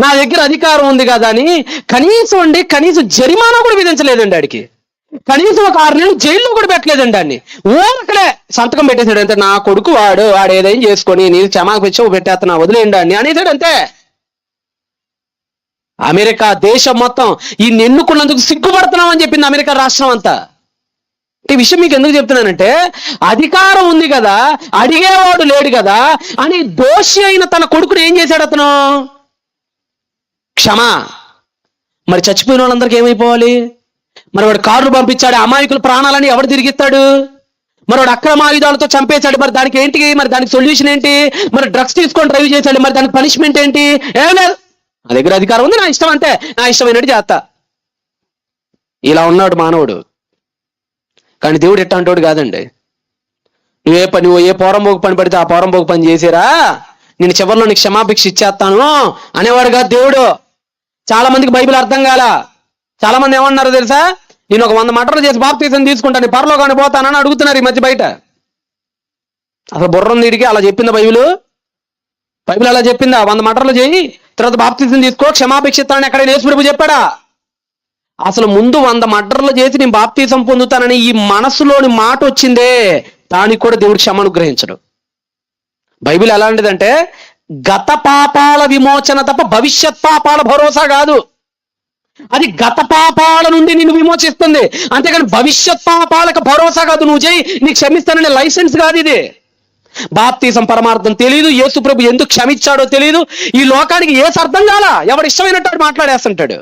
నా దగ్గర అధికారం ఉంది కదా అని కనీసం జరిమానా కూడా విధించలేదండి ఆడికి. కనీసం ఒక 6 నెలలు జైల్లో కూడా పెట్టలేదండి ఆడిని. ఊరకలే సంతకం పెట్టేశాడు అంతే. నా కొడుకు వాడు ఏదైనా చేసుకొని నీ క్షమాపణ పెట్టేస్తున్నా, వదిలేయండి అని అనేసాడు అంతే. అమెరికా దేశం మొత్తం ఈ ఎన్నుకున్నందుకు సిగ్గుపడుతున్నాం అని చెప్పింది అమెరికా రాష్ట్రం అంతా. ఈ విషయం మీకు ఎందుకు చెప్తున్నానంటే, అధికారం ఉంది కదా, అడిగేవాడు లేడు కదా అని దోషి అయిన తన కొడుకుని ఏం చేశాడు అతను? క్షమా. మరి చచ్చిపోయిన వాళ్ళందరికీ ఏమైపోవాలి? మరి వాడు కార్లు పంపించాడు, అమాయకుల ప్రాణాలని ఎవడు తిరిగిస్తాడు? మరి వాడు అక్రమ ఆయుధాలతో చంపేశాడు, మరి దానికి ఏంటి? మరి దానికి సొల్యూషన్ ఏంటి? మరి డ్రగ్స్ తీసుకొని డ్రైవ్ చేశాడు, మరి దానికి పనిష్మెంట్ ఏంటి? ఏం లేదు. నా దగ్గర అధికారం ఉంది, నా ఇష్టం అంతే, నా ఇష్టమైనట్టు చేస్తా. ఇలా ఉన్నాడు మానవుడు. కానీ దేవుడు ఎట్టాంటోడు కాదండి. నువ్వు ఏ పోరంబోకు పని పడితే ఆ పోరంబోకు పని చేసిరా, నేను చివరిలో నీకు క్షమాభిక్ష ఇచ్చేస్తాను అనేవాడు కాదు దేవుడు. చాలా మందికి బైబిల్ అర్థం కాల. చాలా మంది ఏమన్నారు తెలుసా? నేను ఒక 100 మటర్లు చేసి బాప్తీసం తీసుకుంటాను, పరలోకానికి పోతానని అడుగుతున్నారు ఈ మధ్య బయట. అసలు బుర్ర ఉంది వీడికి? అలా చెప్పిందా బైబిల్? బైబిల్ అలా చెప్పిందా? 100 మటర్లు చేయి, తర్వాత బాప్తీసం తీసుకో, క్షమాభిక్ష ఇస్తానని ఎక్కడైనా యేసు ప్రభు చెప్పాడా? అసలు ముందు 100 మర్డర్లు చేసి నేను బాప్తీసం పొందుతానని ఈ మనసులోని మాట వచ్చిందే, దానికి కూడా దేవుడు క్షమానుగ్రహించడు. బైబిల్ ఎలాంటిదంటే గత పాపాల విమోచన తప్ప భవిష్యత్ పాపాల భరోసా కాదు. అది గత పాపాల నుండి నిన్ను విమోచిస్తుంది, అంతేకాని భవిష్యత్ పాపాలకు భరోసా కాదు. నువ్వు చేయి, నీకు క్షమిస్తాననే లైసెన్స్ కాదు ఇది. బాప్తీసం పరమార్థం తెలియదు, యేసు ప్రభు ఎందుకు క్షమించాడో తెలియదు, ఈ లోకానికి ఏసు అర్థం కాలా, ఎవడు ఇష్టమైనట్టు మాట్లాడేస్తుంటాడు.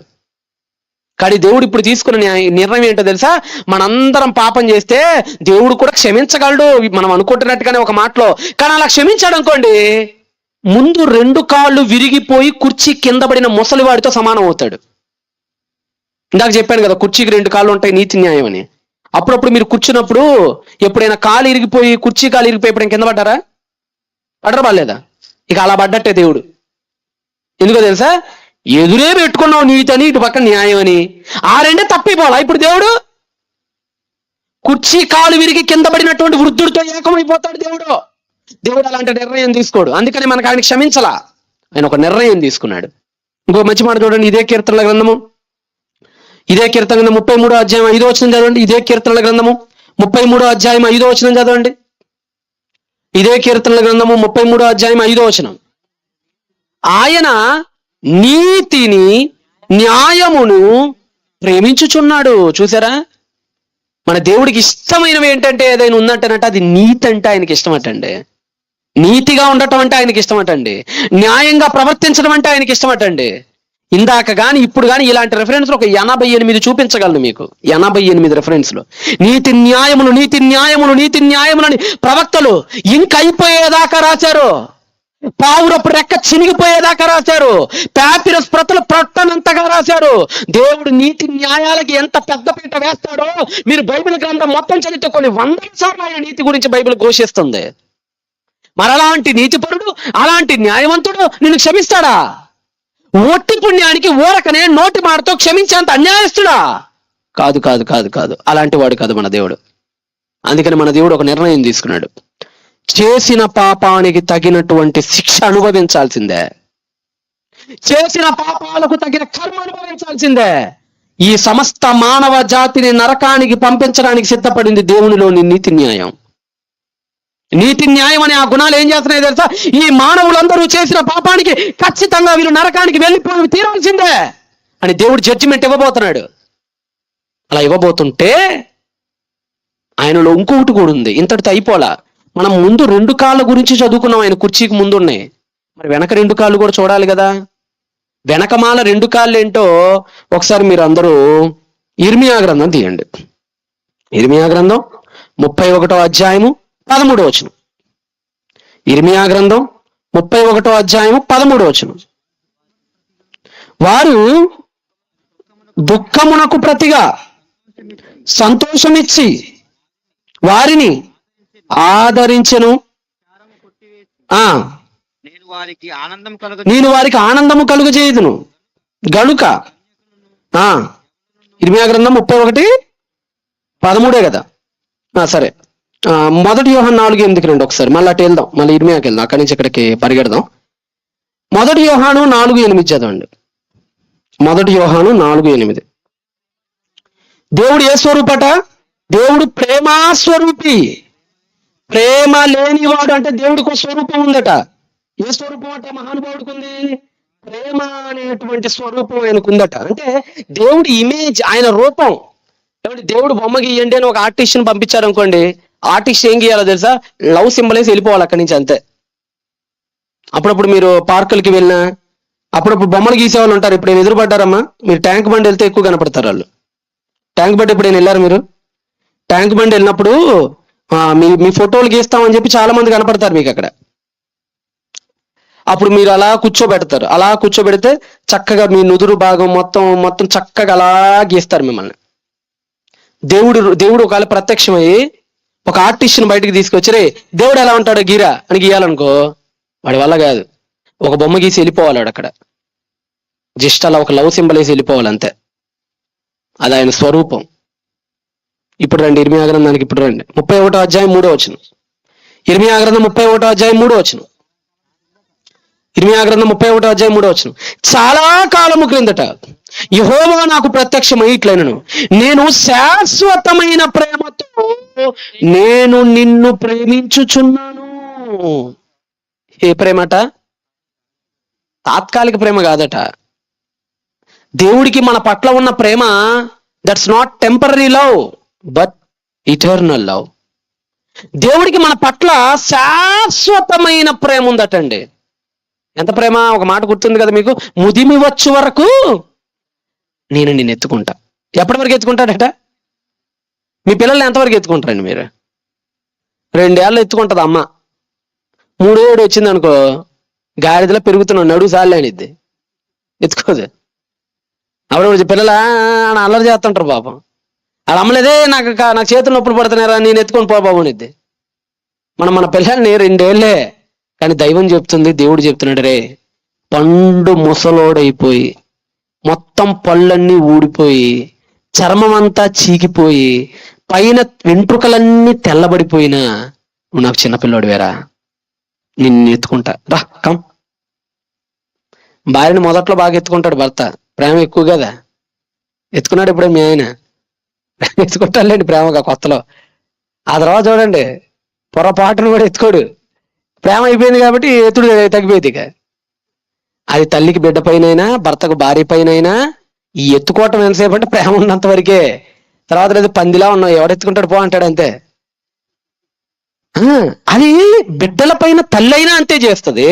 కానీ దేవుడు ఇప్పుడు తీసుకున్న నిర్ణయం ఏంటో తెలుసా? మనందరం పాపం చేస్తే దేవుడు కూడా క్షమించగలడు మనం అనుకుంటున్నట్టుగానే ఒక మాటలో. కానీ అలా క్షమించాడు అనుకోండి, ముందు 2 కాళ్ళు విరిగిపోయి కుర్చీ కింద పడిన ముసలివాడితో సమానం అవుతాడు. ఇందాక చెప్పాను కదా, కుర్చీకి 2 కాళ్ళు ఉంటాయి, నీతి న్యాయం అని. అప్పుడప్పుడు మీరు కూర్చున్నప్పుడు ఎప్పుడైనా కాలు ఇరిగిపోయి, కుర్చీ కాలు ఇరిగిపోయి ఎప్పుడైనా కింద పడ్డారా? పడలేదా? ఇక అలా పడ్డట్టే దేవుడు. ఎందుకో తెలుసా? ఎదురే పెట్టుకున్నావు నీతి అని, ఇటు పక్కన న్యాయం అని, ఆ రెండే తప్పిపోవాలా? ఇప్పుడు దేవుడు కుర్చీ కాలు విరిగి కింద పడినటువంటి వృద్ధుడితో ఏకమైపోతాడు దేవుడు. దేవుడు అలాంటి నిర్ణయం తీసుకోడు. అందుకని మనకు ఆయన క్షమించలా, ఆయన ఒక నిర్ణయం తీసుకున్నాడు. ఇంకో మంచి మాట చూడండి, ఇదే కీర్తనల గ్రంథము 33వ అధ్యాయం 5వ వచనం చదవండి. ఇదే కీర్తనల గ్రంథము 33వ అధ్యాయం 5వ వచనం చదవండి. ఇదే కీర్తనల గ్రంథము 33వ అధ్యాయం 5వ వచనం. ఆయన నీతిని న్యాయమును ప్రేమించుచున్నాడు. చూసారా? మన దేవుడికి ఇష్టమైనవి ఏంటంటే ఏదైనా ఉందంటేనట అది నీతి అంటే ఆయనకి ఇష్టమటండి. నీతిగా ఉండటం అంటే ఆయనకి ఇష్టమటండి. న్యాయంగా ప్రవర్తించడం అంటే ఆయనకి ఇష్టమటండి. ఇందాక కానీ ఇప్పుడు కానీ ఇలాంటి రెఫరెన్స్లు ఒక 88 చూపించగలను మీకు. 88 రెఫరెన్స్లు. నీతి న్యాయములు, నీతి న్యాయములు, నీతి న్యాయములని ప్రవక్తలు ఇంకైపోయేదాకా రాశారు. పావురపు రెక్క చినిగిపోయేదాకా రాశారు. పాపిరస్ ప్రతులు ప్రట్టనంతగా రాశారు. దేవుడు నీతి న్యాయాలకి ఎంత పెద్ద పీట వేస్తాడో మీరు బైబిల్ గ్రంథం మొత్తం చదివితే కొన్ని 100 సార్లు ఆయన నీతి గురించి బైబిల్ ఘోషిస్తుంది. మరలాంటి నీతిపరుడు, అలాంటి న్యాయవంతుడు నిన్ను క్షమిస్తాడా? ఒట్టి పుణ్యానికి ఊరకనే నోటి మాటతో క్షమించేంత అన్యాయస్తుడా? కాదు కాదు కాదు కాదు, అలాంటి వాడు కాదు మన దేవుడు. అందుకని మన దేవుడు ఒక నిర్ణయం తీసుకున్నాడు. చేసిన పాపానికి తగినటువంటి శిక్ష అనుభవించాల్సిందే, చేసిన పాపాలకు తగిన కర్మ అనుభవించాల్సిందే. ఈ సమస్త మానవ జాతిని నరకానికి పంపించడానికి సిద్ధపడింది దేవునిలోని నీతి న్యాయం. నీతి న్యాయం అనే ఆ గుణాలు ఏం చేస్తున్నాయి తెలుసా? ఈ మానవులందరూ చేసిన పాపానికి ఖచ్చితంగా వీళ్ళు నరకానికి వెళ్ళిపోయి తీరాల్సిందే అని దేవుడు జడ్జిమెంట్ ఇవ్వబోతున్నాడు. అలా ఇవ్వబోతుంటే ఆయనలో ఇంకొకటి కూడా ఉంది. ఇంతటితో అయిపోలా. మనం ముందు 2 కాళ్ళ గురించి చదువుకున్నాం, ఆయన కుర్చీకి ముందు ఉన్నాయి. మరి వెనక 2 కాళ్ళు కూడా చూడాలి కదా. వెనకమాల 2 కాళ్ళు ఏంటో ఒకసారి మీరు అందరూ ఇర్మియా గ్రంథం తీయండి. ఇర్మియా గ్రంథం 31వ అధ్యాయము 13వ వచనం. ఇర్మియా గ్రంథం 31వ అధ్యాయము 13వ వచనం. వారు దుఃఖమునకు ప్రతిగా సంతోషమిచ్చి వారిని ఆదరించెను. నేను వారికి ఆనందము కలుగజేయుదును గనుక. ఇర్మియా గ్రంథం 31:13 కదా. సరే, 1 యోహాను 4:8 రండి ఒకసారి. మళ్ళీ అటు వెళ్దాం, మళ్ళీ ఇర్మియాకి వెళ్దాం, అక్కడి నుంచి ఇక్కడికి పరిగెడదాం. 1 యోహాను 4:8 చదవండి. 1 యోహాను 4:8. దేవుడు ఏ స్వరూపట? దేవుడు ప్రేమాస్వరూపి. ప్రేమ లేనివాడు అంటే దేవుడికి ఒక స్వరూపం ఉందట. ఏ స్వరూపం అంటే మహానుభావుడికి ఉంది? ప్రేమ అనేటువంటి స్వరూపం ఆయనకు ఉందట. అంటే దేవుడి ఇమేజ్, ఆయన రూపం. దేవుడు బొమ్మ గీయండి అని ఒక ఆర్టిస్ట్ని పంపించారు అనుకోండి, ఆర్టిస్ట్ ఏం గీయాలో తెలుసా? లవ్ సింబల్ వేసి వెళ్ళిపోవాలి అక్కడి నుంచి, అంతే. అప్పుడప్పుడు మీరు పార్కులకి వెళ్ళినా అప్పుడప్పుడు బొమ్మలు గీసేవాళ్ళు ఉంటారు. ఇప్పుడు ఎదురుపడ్డారమ్మా, మీరు ట్యాంక్ బండి వెళ్తే ఎక్కువ కనపడతారు వాళ్ళు. ట్యాంక్ బండి ఎప్పుడైనా వెళ్ళారు మీరు? ట్యాంక్ బండి వెళ్ళినప్పుడు మీ ఫోటోలు గీస్తామని చెప్పి చాలా మంది కనపడతారు మీకు అక్కడ. అప్పుడు మీరు అలా కూర్చోబెడతారు. అలా కూర్చోబెడితే చక్కగా మీ నుదురు భాగం మొత్తం చక్కగా అలా గీస్తారు మిమ్మల్ని. దేవుడు ఒకవేళ ప్రత్యక్షమయ్యి ఒక ఆర్టిస్ట్ని బయటకు తీసుకొచ్చి, రే దేవుడు ఎలా ఉంటాడో గీరా అని గీయాలనుకో, వాడి వల్ల కాదు. ఒక బొమ్మ గీసి వెళ్ళిపోవాలి వాడు అక్కడ. జస్ట్ అలా ఒక లవ్ సింబల్ వేసి వెళ్ళిపోవాలి, అంతే. అది ఆయన స్వరూపం. ఇప్పుడు రండి ఇర్మియా గ్రంథానికి. ఇప్పుడు రండి 31వ అధ్యాయం 3వ వచనం. ఇర్మియా గ్రంథం 31వ అధ్యాయం 3వ వచనం. ఇర్మియా గ్రంథం 31వ అధ్యాయం 3వ వచనం. చాలా కాలము క్రిందట యెహోవా నాకు ప్రత్యక్షమై ఇట్లనెను, నేను శాశ్వతమైన ప్రేమతో నేను నిన్ను ప్రేమించుచున్నాను. ఏ ప్రేమట? తాత్కాలిక ప్రేమ కాదట. దేవుడికి మన పట్ల ఉన్న ప్రేమ, that's not temporary love but eternal love. దేవుడికి మన పట్ల శాశ్వతమైన ప్రేమ ఉందటండి. ఎంత ప్రేమ? ఒక మాట గుర్తుంది కదా మీకు, ముదిమి వచ్చు వరకు నేను నిన్ను ఎత్తుకుంటా. ఎప్పటి వరకు ఎత్తుకుంటాడట? మీ పిల్లల్ని ఎంతవరకు ఎత్తుకుంటారండి మీరు? 2 ఏళ్ళు ఎత్తుకుంటుంది అమ్మ. 3 ఏడు వచ్చింది అనుకో, గాడిదలో పెరుగుతున్నావు, నడువు సార్లు అనిద్ది, ఎత్తుకోదు. అప్పుడు పిల్లలు అల్లరి చేస్తుంటారు పాపం. వాళ్ళ అమ్మలేదే నాకు చేతులు నొప్పులు పడుతున్నారా, నేను ఎత్తుకొని పో బాబు అనిద్ది. మన పిల్లల్ని 2 ఏళ్లే, కానీ దైవం చెప్తుంది, దేవుడు చెప్తున్నాడు, రే పండు ముసలోడైపోయి మొత్తం పళ్ళన్నీ ఊడిపోయి చర్మం అంతా చీకిపోయి పైన వెంట్రుకలన్నీ తెల్లబడిపోయినా నువ్వు నాకు చిన్నపిల్లోడు వేరా, నిన్ను ఎత్తుకుంటా, రా కమ్. భార్యని మొదట్లో బాగా ఎత్తుకుంటాడు భర్త, ప్రేమ ఎక్కువ కదా. ఎత్తుకున్నాడు ఇప్పుడే మీ ఆయన, ఎత్తుకుంటాడులేండి ప్రేమగా కొత్తలో. ఆ తర్వాత చూడండి పొరపాటును కూడా ఎత్తుకోడు, ప్రేమ అయిపోయింది కాబట్టి ఎత్తుడు తగ్గిపోయింది. ఇక అది తల్లికి బిడ్డ పైనైనా భర్తకు భార్య పైనైనా ఈ ఎత్తుకోవటం ఎంతసేపు అంటే ప్రేమ ఉన్నంత వరకే. తర్వాత లేదు పందిలా ఉన్నావు, ఎవడెత్తుకుంటాడు పో అంటాడు అంతే. అది బిడ్డల పైన తల్లి అయినా అంతే చేస్తుంది,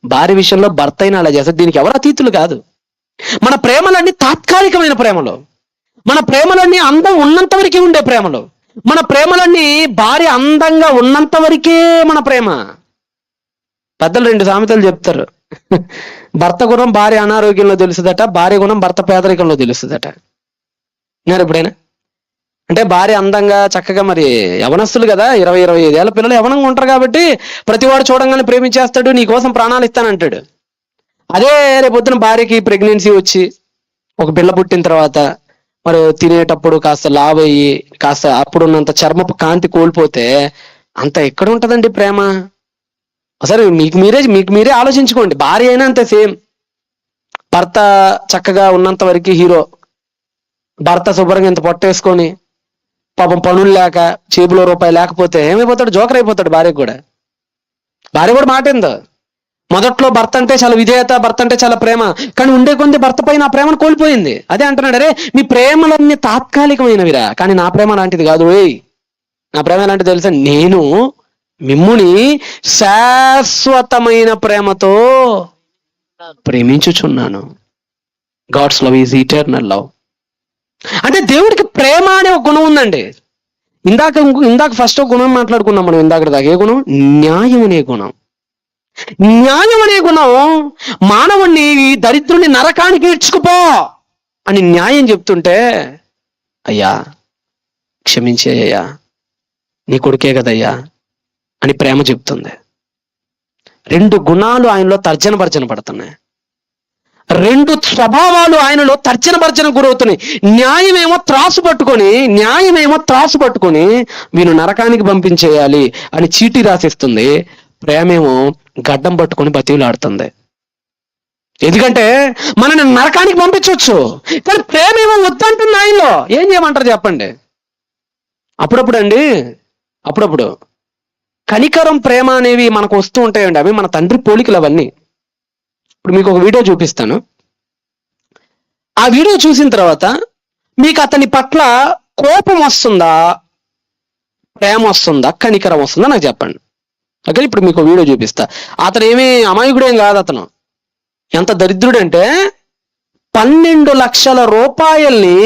భార్య విషయంలో భర్త అయినా అలా చేస్తుంది. దీనికి ఎవరు అతీతులు కాదు. మన ప్రేమలన్నీ తాత్కాలికమైన ప్రేమలు, మన ప్రేమలన్నీ అందం ఉన్నంత వరకే ఉండే ప్రేమలు, మన ప్రేమలన్నీ భార్య అందంగా ఉన్నంత వరకే మన ప్రేమ. పెద్దలు 2 సామెతలు చెప్తారు, భర్త గుణం భార్య అనారోగ్యంలో తెలుస్తుందట, భార్య గుణం భర్త పేదరికంలో తెలుస్తుందట. విన్నారు ఎప్పుడైనా? అంటే భార్య అందంగా చక్కగా, మరి యవనస్తులు కదా, 20-25 ఏళ్ళ పిల్లలు యవనంగా ఉంటారు కాబట్టి ప్రతివాడు చూడంగానే ప్రేమించేస్తాడు, నీ కోసం ప్రాణాలు ఇస్తానంటాడు. అదే రేపొద్దున భార్యకి ప్రెగ్నెన్సీ వచ్చి ఒక పిల్ల పుట్టిన తర్వాత మరి తినేటప్పుడు కాస్త లావ్ అయ్యి కాస్త అప్పుడున్నంత చర్మపు కాంతి కోల్పోతే అంత ఎక్కడ ఉంటదండి ప్రేమ? అసలు మీకు మీరే ఆలోచించుకోండి. భార్య అయినా అంతే సేమ్. భర్త చక్కగా ఉన్నంత వరకు హీరో, భర్త శుభ్రంగా ఇంత పొట్టేసుకొని పాపం పనులు లేక చేతిలో రూపాయి లేకపోతే ఏమైపోతాడు? జోకర్ అయిపోతాడు. భార్య కూడా మాట ఏందో, మొదట్లో భర్త అంటే చాలా విధేయత, భర్త అంటే చాలా ప్రేమ, కానీ ఉండే కొంది భర్త పైన ఆ ప్రేమను కోల్పోయింది. అదే అంటున్నాడు, అరే మీ ప్రేమలన్నీ తాత్కాలికమైనవిరా, కానీ నా ప్రేమ లాంటిది కాదు. నా ప్రేమ ఎలాంటిది తెలుసా? నేను మిమ్ముని శాశ్వతమైన ప్రేమతో ప్రేమించుచున్నాను. God's love is eternal love. అంటే దేవుడికి ప్రేమ అనే ఒక గుణం ఉందండి. ఇందాక ఫస్ట్ ఒక గుణం మాట్లాడుకున్నాం మనం ఇందాక దాకా. ఏ గుణం? న్యాయం అనే గుణం. న్యాయం అనే గుణం మానవుణ్ణి, ఈ దరిద్రుని నరకానికి ఈడ్చుకుపో అని న్యాయం చెప్తుంటే, అయ్యా క్షమించేయ్యా, నీ కొడుకే కదయ్యా అని ప్రేమ చెప్తుంది. 2 గుణాలు ఆయనలో తర్జన భర్జన పడుతున్నాయి, 2 స్వభావాలు ఆయనలో తర్జన భర్జన గురవుతున్నాయి. న్యాయమేమో త్రాసు పట్టుకొని వీళ్ళు నరకానికి పంపించేయాలి అని చీటీ రాసిస్తుంది. ప్రేమేమో గడ్డం పట్టుకొని బతిలాడుతుంది. ఎందుకంటే మనని నరకానికి పంపించవచ్చు, కానీ ప్రేమేమో వద్దంటుంది ఆయనలో. ఏం చేయమంటారు చెప్పండి? అప్పుడప్పుడు కనికరం, ప్రేమ అనేవి మనకు వస్తూ ఉంటాయండి. అవి మన తండ్రి పోలికలు అవన్నీ. ఇప్పుడు మీకు ఒక వీడియో చూపిస్తాను. ఆ వీడియో చూసిన తర్వాత మీకు అతని పట్ల కోపం వస్తుందా, ప్రేమ వస్తుందా, కనికరం వస్తుందా నాకు చెప్పండి. ఓకే, ఇప్పుడు మీకు వీడియో చూపిస్తా. అతను ఏమీ అమాయకుడేం కాదు. అతను ఎంత దరిద్రుడంటే 12 లక్షల రూపాయల్ని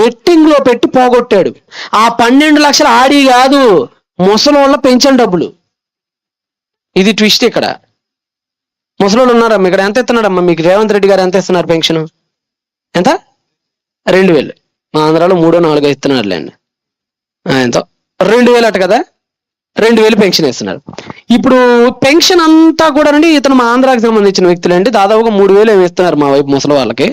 బెట్టింగ్ లో పెట్టి పోగొట్టాడు. ఆ 12 లక్షలు ఆడి కాదు, ముసలోళ్ళ పెన్షన్ డబ్బులు. ఇది ట్విస్ట్. ఇక్కడ ముసలోళ్ళు ఉన్నారమ్మా. ఇక్కడ ఎంత ఇస్తున్నాడమ్మా మీకు రేవంత్ రెడ్డి గారు? ఎంత ఇస్తున్నారు పెన్షన్? ఎంత? 2000. మా ఆంధ్రాలో 3-4 ఇస్తున్నారులేండి. ఎంతో 2000 అట కదా, 2000 పెన్షన్ ఇస్తున్నారు. ఇప్పుడు పెన్షన్ అంతా కూడా అండి, ఇతను మా ఆంధ్రాకి సంబంధించిన వ్యక్తులండి, దాదాపుగా 3000 ఏమి ఇస్తున్నారు మా వైపు ముసలి వాళ్ళకి.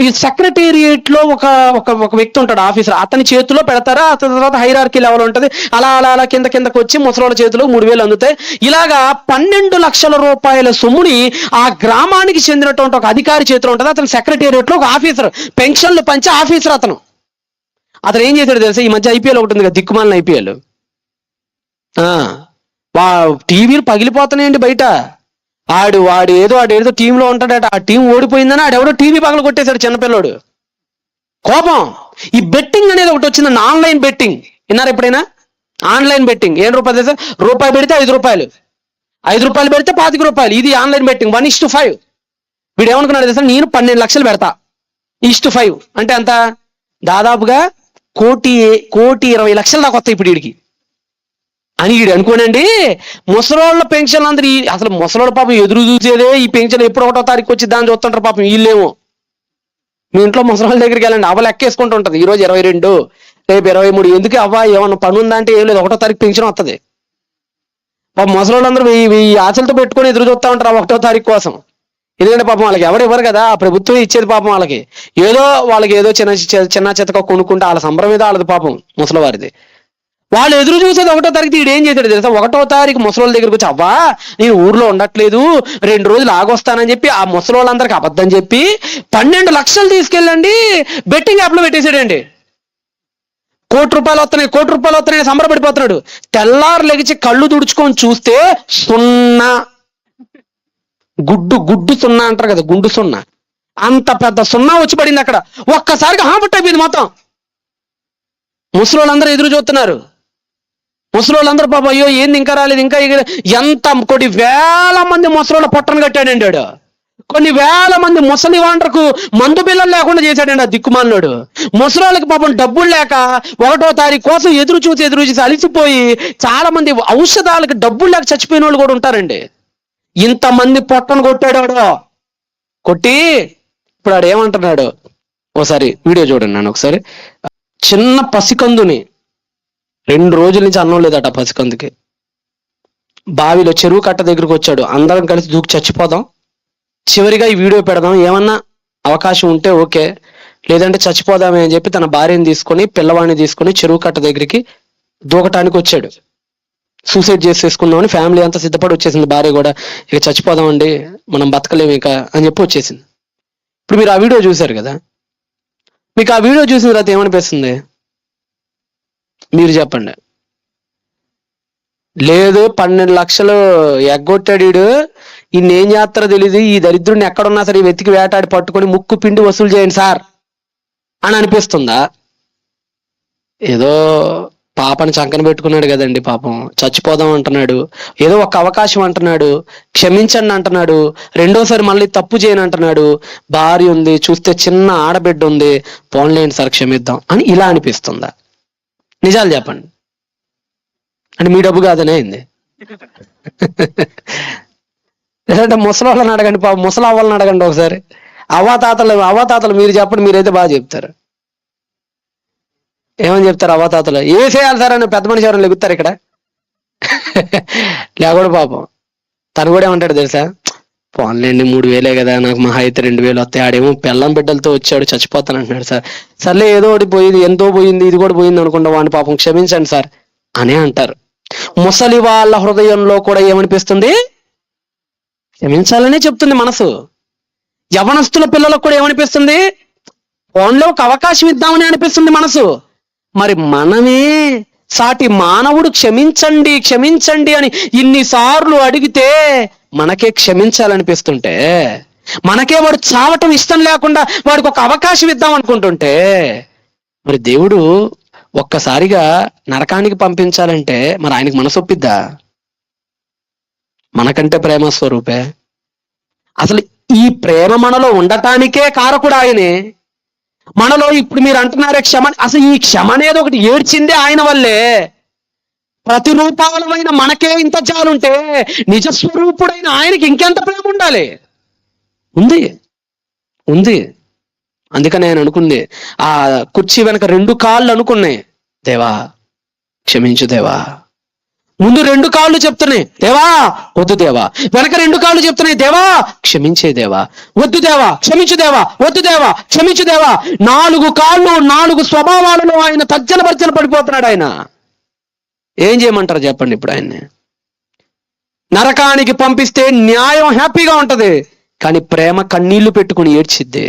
ఈ సెక్రటేరియట్ లో ఒక వ్యక్తి ఉంటాడు, ఆఫీసర్. అతని చేతిలో పెడతారా, అతని తర్వాత హైరార్కీ లెవెల్ ఉంటది. అలా కిందకి వచ్చి ముసలోళ్ళ చేతిలో 3000 అందుతాయి. ఇలాగా 12 లక్షల రూపాయల సొమ్ముని ఆ గ్రామానికి చెందినటువంటి ఒక అధికారి చేతిలో ఉంటుంది. అతను సెక్రటేరియట్ లో ఒక ఆఫీసర్, పెన్షన్లు పంచే ఆఫీసర్. అతను ఏం చేశాడు తెలుసా? ఈ మధ్య ఐపీఎల్ ఒకటి ఉంది కదా, దిక్కుమాలిన ఐపీఎల్. టీవీలు పగిలిపోతున్నాయండి బయట. వాడు ఏదో టీంలో ఉంటాడట, ఆ టీం ఓడిపోయిందని ఆడెవడో టీవీ పగలు కొట్టేశాడు చిన్నపిల్లోడు. కోపం. ఈ బెట్టింగ్ అనేది ఒకటి వచ్చిందండి, ఆన్లైన్ బెట్టింగ్. విన్నారు ఎప్పుడైనా? Online betting. ఏం రూపాయలు తెలుసా? రూపాయి పెడితే 5 రూపాయలు, 5 రూపాయలు పెడితే 25 రూపాయలు. ఇది ఆన్లైన్ బెట్టింగ్ 1:5. వీడు ఏమనుకున్నాడు తెలుసా? నేను 12 లక్షలు పెడతా, 1:5 అంటే అంత దాదాపుగా 1,20,00,000 దాకా వస్తాయి ఇప్పుడు వీడికి అని వీడు అనుకోనండి. ముసలోళ్ళ పెన్షన్ అందరూ అసలు ముసలోళ్ళ పాపం ఎదురు చూసేదే ఈ పెన్షన్ ఎప్పుడు 1వ తారీఖు వచ్చి దాన్ని చూస్తుంటారు పాపం వీళ్ళేమో. మీ ఇంట్లో ముసలోళ్ళ దగ్గరికి వెళ్ళండి, అవ్వ లెక్కేసుకుంటూ ఉంటుంది, ఈరోజు 22, రేపు 23, ఎందుకు అవ్వ ఏమన్నా పని ఉందా అంటే ఏం లేదు, 1వ తారీఖు పెన్షన్ వస్తుంది. పాపం ముసలోళ్ళందరూ వెయ్యి ఆశలతో పెట్టుకొని ఎదురు చూస్తూ ఉంటారు ఆ 1వ తారీఖు కోసం. ఎందుకంటే పాపం వాళ్ళకి ఎవరు ఇవ్వరు కదా, ఆ ప్రభుత్వం ఇచ్చేది పాపం వాళ్ళకి. వాళ్ళకి ఏదో చిన్న చితక కొనుక్కుంటే వాళ్ళ సంబరం మీద వాళ్ళది పాపం ముసలివారిది. వాళ్ళు ఎదురు చూసేది 1వ తారీఖు. వీడు ఏం చేశాడు తెలుసా, 1వ తారీఖు ముసలోళ్ళ దగ్గరికి వచ్చి అవ్వా నేను ఊర్లో ఉండట్లేదు 2 రోజులు ఆగొస్తానని చెప్పి ఆ ముసలోళ్ళందరికీ అబద్ధం చెప్పి 12 లక్షలు తీసుకెళ్ళండి బెట్టింగ్ యాప్లో పెట్టేశాడండి. ₹1,00,000 వస్తున్నాయి సంబరపడిపోతున్నాడు. తెల్లారు లెగిచి కళ్ళు తుడుచుకొని చూస్తే సున్నా, గుడ్డు సున్నా అంటారు కదా, గుండు సున్నా, అంత పెద్ద సున్నా వచ్చి పడింది అక్కడ. ఒక్కసారిగా హాఫట్ అయిపోయింది మొత్తం. ముసలోళ్ళందరూ ఎదురు చూస్తున్నారు. ముసలోళ్ళందరూ పాపం అయ్యో ఏంది ఇంకా రాలేదు, ఇంకా ఎంత కొన్ని వేల మంది ముసలోళ్ళ పొట్టను కట్టాడండి వాడు. కొన్ని వేల మంది ముసలి వాండ్రకు మందు బిల్లలు లేకుండా చేశాడండి ఆ దిక్కుమాలినోడు. ముసలోళ్ళకి పాపం డబ్బులు లేక 1వ తారీఖు కోసం ఎదురు చూసి అలిసిపోయి చాలా మంది ఔషధాలకు డబ్బులు లేక చచ్చిపోయిన వాళ్ళు కూడా ఉంటారండి. ఇంతమంది పొట్టను కొట్టాడు వాడు. కొట్టి ఇప్పుడు వాడు ఏమంటున్నాడు, ఒకసారి వీడియో చూడండి నన్ను ఒకసారి. చిన్న పసికందుని 2 రోజుల నుంచి అన్నం లేదట పసికందుకి. బావిలో చెరువు కట్ట దగ్గరికి వచ్చాడు, అందరం కలిసి దూకి చచ్చిపోదాం, చివరిగా ఈ వీడియో పెడదాం, ఏమన్నా అవకాశం ఉంటే ఓకే, లేదంటే చచ్చిపోదామే అని చెప్పి తన భార్యని తీసుకొని పిల్లవాడిని తీసుకొని చెరువు కట్ట దగ్గరికి దూకటానికి వచ్చాడు. సూసైడ్ చేసేసుకుందామని ఫ్యామిలీ అంతా సిద్ధపడి వచ్చేసింది. భార్య కూడా ఇక చచ్చిపోదామండి మనం బతకలేము ఇక అని చెప్పి వచ్చేసింది. ఇప్పుడు మీరు ఆ వీడియో చూశారు కదా, మీకు ఆ వీడియో చూసిన తర్వాత ఏమనిపిస్తుంది మీరు చెప్పండి. లేదు 12 లక్షలు ఎగ్గొట్టాడు వీడు, ఈయన ఏం చేస్తారో తెలియదు, ఈ దరిద్రుడిని ఎక్కడున్నా సరే వెతికి వేటాడి పట్టుకొని ముక్కు పిండి వసూలు చేయండి సార్ అని అనిపిస్తుందా? ఏదో పాపని చంకన పెట్టుకున్నాడు కదండి, పాపం చచ్చిపోదాం అంటున్నాడు, ఏదో ఒక అవకాశం అంటున్నాడు, క్షమించండి అంటున్నాడు, రెండోసారి మళ్ళీ తప్పు చేయను అంటున్నాడు, భార్య ఉంది, చూస్తే చిన్న ఆడబిడ్డ ఉంది, పోన్లేండి సార్ క్షమిద్దాం అని ఇలా అనిపిస్తుందా? నిజాలు చెప్పండి. అంటే మీ డబ్బు కాదనే అయింది. లేదంటే ముసలోళ్ళని అడగండి, పాపం ముసలి అవ్వాలని అడగండి ఒకసారి. అవ్వాతాతలు మీరు చెప్పండి, మీరైతే బాగా చెప్తారు. ఏమని చెప్తారు అవ్వాతాతలు? ఏ చేయాలి సార్ అని పెద్ద మనిషి ఎవరైనా లెగుతారు ఇక్కడ? లేకుండా పాపం తను కూడా ఏమంటాడు తెలుసా, పోన్లేండి 3,000 కదా, నాకు మహా అయితే 2,000 వస్తాయి, ఆడేమో పెళ్ళం బిడ్డలతో వచ్చాడు చచ్చిపోతాను అంటున్నాడు సార్, సర్లే ఏదో ఒకటి పోయింది, ఎంతో పోయింది, ఇది కూడా పోయింది అనుకుంటా, వాడిని పాపం క్షమించండి సార్ అనే అంటారు. ముసలి వాళ్ళ హృదయంలో కూడా ఏమనిపిస్తుంది? క్షమించాలనే చెప్తుంది మనసు. యవనస్తుల పిల్లలకు కూడా ఏమనిపిస్తుంది? ఫోన్లో ఒక అవకాశం ఇద్దామని అనిపిస్తుంది మనసు. మరి మనమే సాటి మానవుడు క్షమించండి క్షమించండి అని ఇన్నిసార్లు అడిగితే మనకే క్షమించాలనిపిస్తుంటే, మనకే వాడు చావటం ఇష్టం లేకుండా వాడికి ఒక అవకాశం ఇద్దాం అనుకుంటుంటే, మరి దేవుడు ఒక్కసారిగా నరకానికి పంపించాలంటే మరి ఆయనకి మనసు ఒప్పిద్దా? మనకంటే ప్రేమ స్వరూపే. అసలు ఈ ప్రేమ మనలో ఉండటానికే కారకుడు ఆయనే. మనలో ఇప్పుడు మీరు అంటున్నారే క్షమ, అసలు ఈ క్షమ అనేది ఒకటి ఏడ్చిందే ఆయన వల్లే. ప్రతిరూపాలమైన మనకే ఇంత జాలుంటే నిజస్వరూపుడైన ఆయనకి ఇంకెంత ప్రేమ ఉండాలి? ఉంది. అందుకని ఆయన అనుకుంది, ఆ కుర్చీ వెనక 2 కాళ్ళు అనుకున్నాయి, దేవా క్షమించు దేవా. ముందు 2 కాళ్ళు చెప్తున్నాయి, దేవా వద్దు దేవా. వెనక 2 కాళ్ళు చెప్తున్నాయి, దేవా క్షమించే దేవా, వద్దు దేవా, క్షమించు దేవా, వద్దు దేవా, క్షమించు దేవా. 4 కాళ్ళు 4 స్వభావాలలో ఆయన తర్జన పడిపోతున్నాడు. ఆయన ఏం చేయమంటారు చెప్పండి ఇప్పుడు ఆయన్ని? నరకానికి పంపిస్తే న్యాయం హ్యాపీగా ఉంటది, కానీ ప్రేమ కన్నీళ్లు పెట్టుకుని ఏడ్చిద్ది.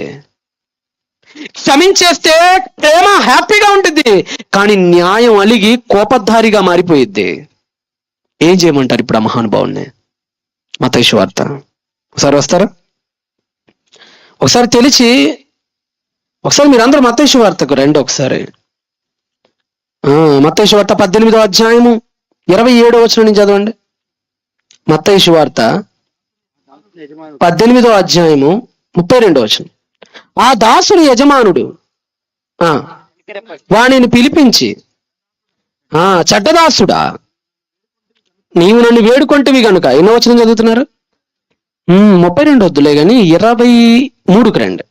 క్షమించేస్తే ప్రేమ హ్యాపీగా ఉంటుంది, కానీ న్యాయం అలిగి కోపధారిగా మారిపోయిద్ది. ఏం చేయమంటారు ఇప్పుడు ఆ మహానుభావుని? మత్తయి సువార్త ఒకసారి వస్తారా? ఒకసారి తెలిసి ఒకసారి మీరందరూ మత్తయి సువార్తకు రండి ఒకసారి. మత్తయి సువార్త 18వ అధ్యాయము 27వ వచనం నుంచి చదవండి. మత్తయి సువార్త 18వ అధ్యాయము 32వ వచనం. ఆ దాసుని యజమానుడు వానిని పిలిపించి, చెడ్డదాసుడా, నీవు నన్ను వేడుకొంటివి గనుక. ఎన్నో వచనం చదువుతున్నారు? 32 వద్దులే గాని 23కి రండి.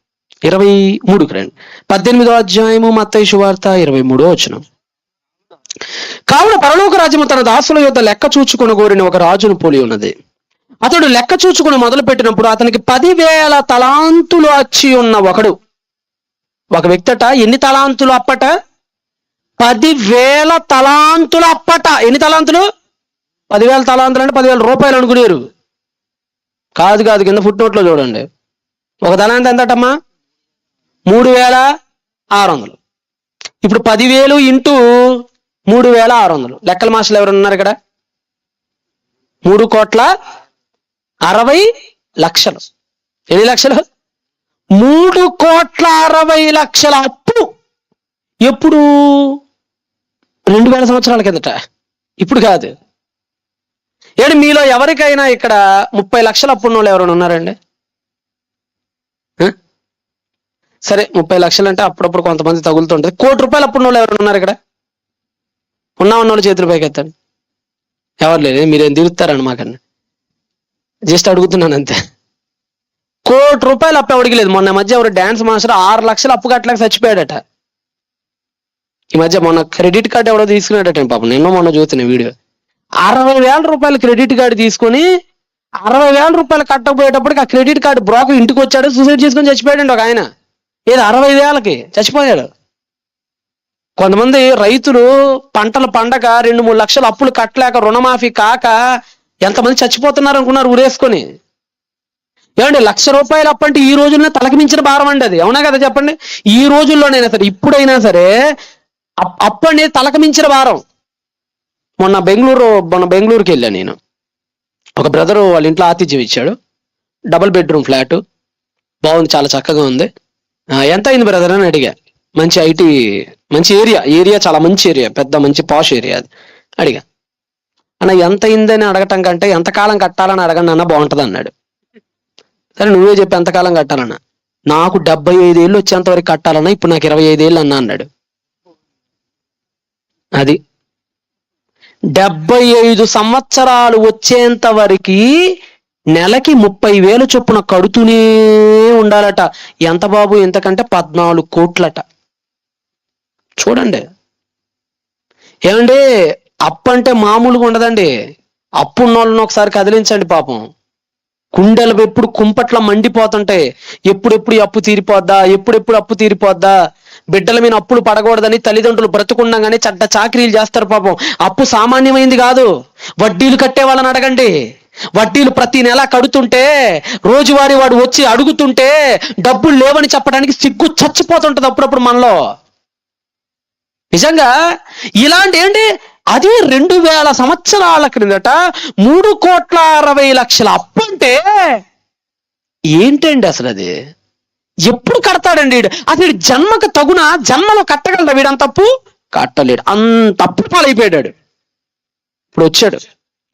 23కి రండి. 18వ అధ్యాయము మత్తయి సువార్త 23వ వచనం. కావున పరలోక రాజ్యము తన దాసుల యొద్ద లెక్క చూచుకుని కోరిన ఒక రాజును పోలి ఉన్నది. అతడు లెక్క చూచుకుని మొదలు పెట్టినప్పుడు అతనికి 10,000 తలాంతులు వచ్చి ఉన్న ఒకడు. ఒక వ్యక్తట ఎన్ని తలాంతులు అప్పట? 10,000 తలాంతులు అప్పట. ఎన్ని తలాంతులు? 10,000 తలాంతులు అంటే 10,000 రూపాయలు అనుకునేరు. కాదు, కింద ఫుట్ నోట్లో చూడండి. ఒక తలాంత ఎంతటమ్మా? 3,600. ఇప్పుడు 10,000 ఇంటూ 3,600. లెక్కల మాస్టర్లు ఎవరు ఉన్నారు ఇక్కడ? 3,60,00,000. ఎన్ని లక్షలు? 3,60,00,000 అప్పు. ఎప్పుడు? 2,000 సంవత్సరాల కిందట. ఇప్పుడు కాదు. ఏడు మీలో ఎవరికైనా ఇక్కడ 30 లక్షలు అప్పున్న వాళ్ళు ఎవరైనా ఉన్నారండి? సరే, 30 లక్షలు అంటే అప్పుడప్పుడు కొంతమంది తగులుతుంటుంది. 1,00,00,000 రూపాయలు అప్పున్న వాళ్ళు ఎవరైనా ఉన్నారు ఇక్కడ? ఉన్నవాళ్ళు చేతులు పైకి ఎత్తండి. ఎవరు లేదు, మీరేం తిరుగుతారండి మాకన్నా. జస్ట్ అడుగుతున్నాను అంతే. 1,00,00,000 రూపాయలు అప్పు ఎవడికి లేదు. మొన్న మధ్య ఎవరు డాన్స్ మాస్టర్ 6 లక్షలు అప్పు కట్టలేక చచ్చిపోయాడట. ఈ మధ్య మొన్న క్రెడిట్ కార్డు ఎవడో తీసుకున్నాడట పాపం. మొన్న చూస్తున్న వీడియో. 60,000 రూపాయలు క్రెడిట్ కార్డు తీసుకొని 60,000 రూపాయలు కట్టకపోయేటప్పటికి ఆ క్రెడిట్ కార్డు బ్రోకర్ ఇంటికి వచ్చాడు, సూసైడ్ చేసుకొని చచ్చిపోయాడండి ఒక ఆయన. ఏది 60,000కి చచ్చిపోయాడు. కొంతమంది రైతులు పంటలు పండగ 2-3 లక్షలు అప్పులు కట్టలేక రుణమాఫీ కాక ఎంతమంది చచ్చిపోతున్నారు అనుకున్నారు ఊరేసుకొని. ఏమండి, 1,00,000 రూపాయలు అప్పు అంటే ఈ రోజుల్లో తలకి మించిన భారం అండి అది. అవునా కదా చెప్పండి? ఈ రోజుల్లోనైనా సరే, ఇప్పుడైనా సరే అప్పు అనేది తలకి మించిన భారం. మొన్న బెంగళూరుకి వెళ్ళాను నేను. ఒక బ్రదరు వాళ్ళ ఇంట్లో ఆతిథ్యం ఇచ్చాడు. 2 బెడ్రూమ్ ఫ్లాట్ బాగుంది, చాలా చక్కగా ఉంది. ఎంత అయింది బ్రదర్ అని అడిగా. మంచి ఐటీ, మంచి ఏరియా చాలా మంచి ఏరియా, పెద్ద మంచి పాష్ ఏరియా అది. అడిగా, అన్న ఎంత అయిందని అడగటం కంటే ఎంతకాలం కట్టాలని అడగండి అన్న, బాగుంటుంది అన్నాడు. సరే నువ్వే చెప్పి ఎంతకాలం కట్టాలన్నా. నాకు 75 ఏళ్ళు వచ్చేంత వరకు కట్టాలన్నా, ఇప్పుడు నాకు 25 ఏళ్ళు అన్నాడు. అది 75 సంవత్సరాలు వచ్చేంత వరకు నెలకి 30,000 చొప్పున కడుతూనే ఉండాలట. ఎంత బాబు? ఎంతకంటే 14 కోట్లట. చూడండి ఏమండి, అప్పు అంటే మామూలుగా ఉండదండి. అప్పు ఉన్న వాళ్ళని ఒకసారి కదిలించండి పాపం. కుండలు ఎప్పుడు కుంపట్ల మండిపోతుంటాయి. ఎప్పుడెప్పుడు అప్పు తీరిపోద్దా, ఎప్పుడెప్పుడు అప్పు తీరిపోద్దా. బిడ్డల మీద అప్పులు పడకూడదని తల్లిదండ్రులు బ్రతుకుండగానే చెడ్డ చాకరీలు చేస్తారు పాపం. అప్పు సామాన్యమైంది కాదు. వడ్డీలు కట్టే వాళ్ళని అడగండి. వడ్డీలు ప్రతి నెల కడుతుంటే, రోజువారీ వాడు వచ్చి అడుగుతుంటే డబ్బులు లేవని చెప్పడానికి సిగ్గు చచ్చిపోతుంటది అప్పుడప్పుడు మనలో. నిజంగా ఇలాంటి ఏంటి, అది 2,000 సంవత్సరాల క్రిందట 3,60,00,000 అప్పు అంటే ఏంటండి అసలు? అది ఎప్పుడు కడతాడండి? అసలు జన్మకు తగున జన్మలో కట్టగలరా వీడంత అప్పు? కట్టలేడు. అంత అప్పు పాలైపోయాడు. ఇప్పుడు వచ్చాడు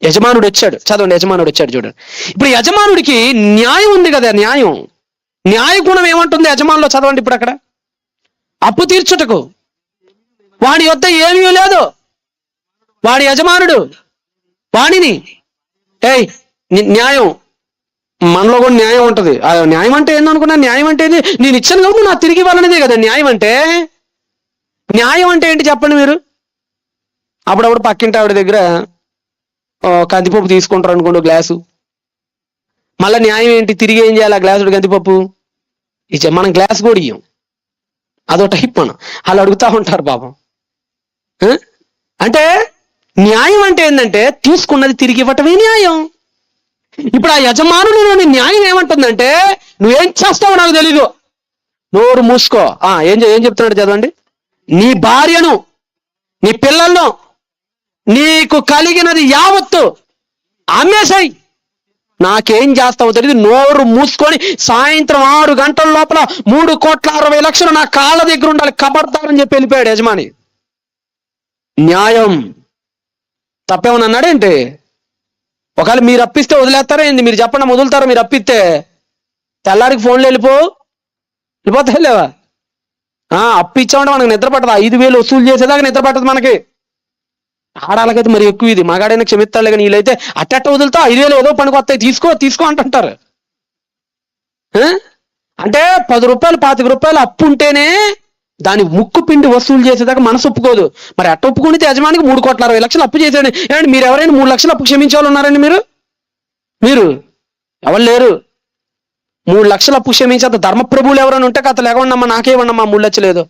యజమానుడు, వచ్చాడు. చదవండి, యజమానుడు వచ్చాడు చూడండి. ఇప్పుడు యజమానుడికి న్యాయం ఉంది కదా. న్యాయ గుణం ఏమంటుంది యజమానులో? చదవండి ఇప్పుడు అక్కడ. అప్పు తీర్చుటకు వాడి యొద్ద ఏమీ లేదు. వాడి యజమానుడు వాడిని న్యాయం, మనలో కూడా న్యాయం ఉంటుంది. న్యాయం అంటే ఏందనుకున్నా? న్యాయం అంటే నేను ఇచ్చాను కాబట్టి నాకు తిరిగి ఇవ్వాలనేదే కదా న్యాయం అంటే. న్యాయం అంటే ఏంటి చెప్పండి మీరు? అప్పుడప్పుడు పక్కింటి ఆవిడ దగ్గర కందిపప్పు తీసుకుంటారు అనుకోండి గ్లాసు. మళ్ళీ న్యాయం ఏంటి? తిరిగి ఏం చేయాలి ఆ గ్లాసుడు కందిపప్పు? ఇచ్చే మనం గ్లాస్ కూడా ఇయ్యం. అదో టైప్. మనం వాళ్ళు అడుగుతూ ఉంటారు పాపం. అంటే న్యాయం అంటే ఏంటంటే తీసుకున్నది తిరిగి ఇవ్వటమే న్యాయం. ఇప్పుడు ఆ యజమానుడిలోని న్యాయం ఏమంటుందంటే, నువ్వేం చేస్తావో నాకు తెలీదు, నోరు మూసుకో. ఏం చెప్తున్నాడు చదవండి. నీ భార్యను, నీ పిల్లలను, నీకు కలిగినది యావత్తు అమ్మేసాయి, నాకేం చేస్తావో తెలియదు, నోరు మూసుకొని సాయంత్రం 6 గంటల లోపల 3,60,00,000 నా కాళ్ళ దగ్గర ఉండాలి, కబర్దారని చెప్పి వెళ్ళిపోయాడు యజమాని. న్యాయం. తప్పేమని అన్నాడేంటి? ఒకవేళ మీరు అప్పిస్తే వదిలేస్తారా ఏంది? మీరు చెప్పండి, వదులుతారా? మీరు అప్పిస్తే తెల్లారికి ఫోన్లు వెళ్ళిపో, వెళ్ళిపోతాయి లేవా? అప్పు ఇచ్చామంటే మనకు నిద్ర పట్టదు. 5,000 వసూలు చేసేదాకా నిద్ర పట్టదు మనకి. ఆడాలకైతే మరి ఎక్కువ ఇది. మగాడైనా క్షమిస్తాడులే, కానీ వీళ్ళైతే అట్టట్ట వదులుతా 5,000 ఏదో పనికి వస్తాయి, తీసుకో అంటుంటారు. అంటే 10 రూపాయలు 25 రూపాయలు అప్పు ఉంటేనే దాని ముక్కు పిండి వసూలు చేసేదాకా మనసు ఒప్పుకోదు. మరి అట్ట ఒప్పుకుంటే యజమానికి 3,60,00,000 అప్పు చేశాడు. ఏమంటే మీరు ఎవరైనా 3 లక్షలు అప్పు క్షమించాలి ఉన్నారండి? మీరు ఎవరు లేరు. 3 లక్షలు అప్పు క్షమించేంత ధర్మప్రభువులు ఎవరైనా ఉంటే కథ లేకుండా నాకే ఇవ్వండమ్మా 3 లక్షలు లేదు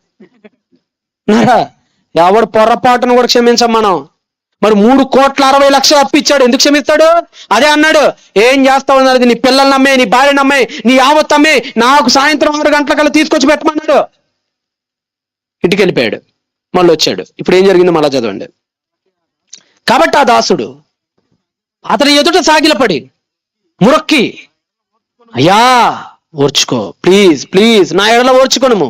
ఎవడు పొరపాటును కూడా క్షమించాం మనం. మరి 3,60,00,000 అప్పు ఇచ్చాడు, ఎందుకు క్షమిస్తాడు? అదే అన్నాడు, ఏం చేస్తావు అన్నది, నీ పిల్లల్ని అమ్మే, నీ భార్యను అమ్మే, నీ యావత్ అమ్మే, నాకు సాయంత్రం 6 గంటలకల్లా తీసుకొచ్చి పెట్టమన్నాడు. ఇంటికి వెళ్ళిపోయాడు. మళ్ళీ వచ్చాడు. ఇప్పుడు ఏం జరిగిందో మళ్ళా చదవండి. కాబట్టి ఆ దాసుడు అతని ఎదుట సాగిలపడి మురక్కి, అయ్యా ఓర్చుకో, ప్లీజ్ ప్లీజ్ నా ఎడలో ఓర్చుకోను,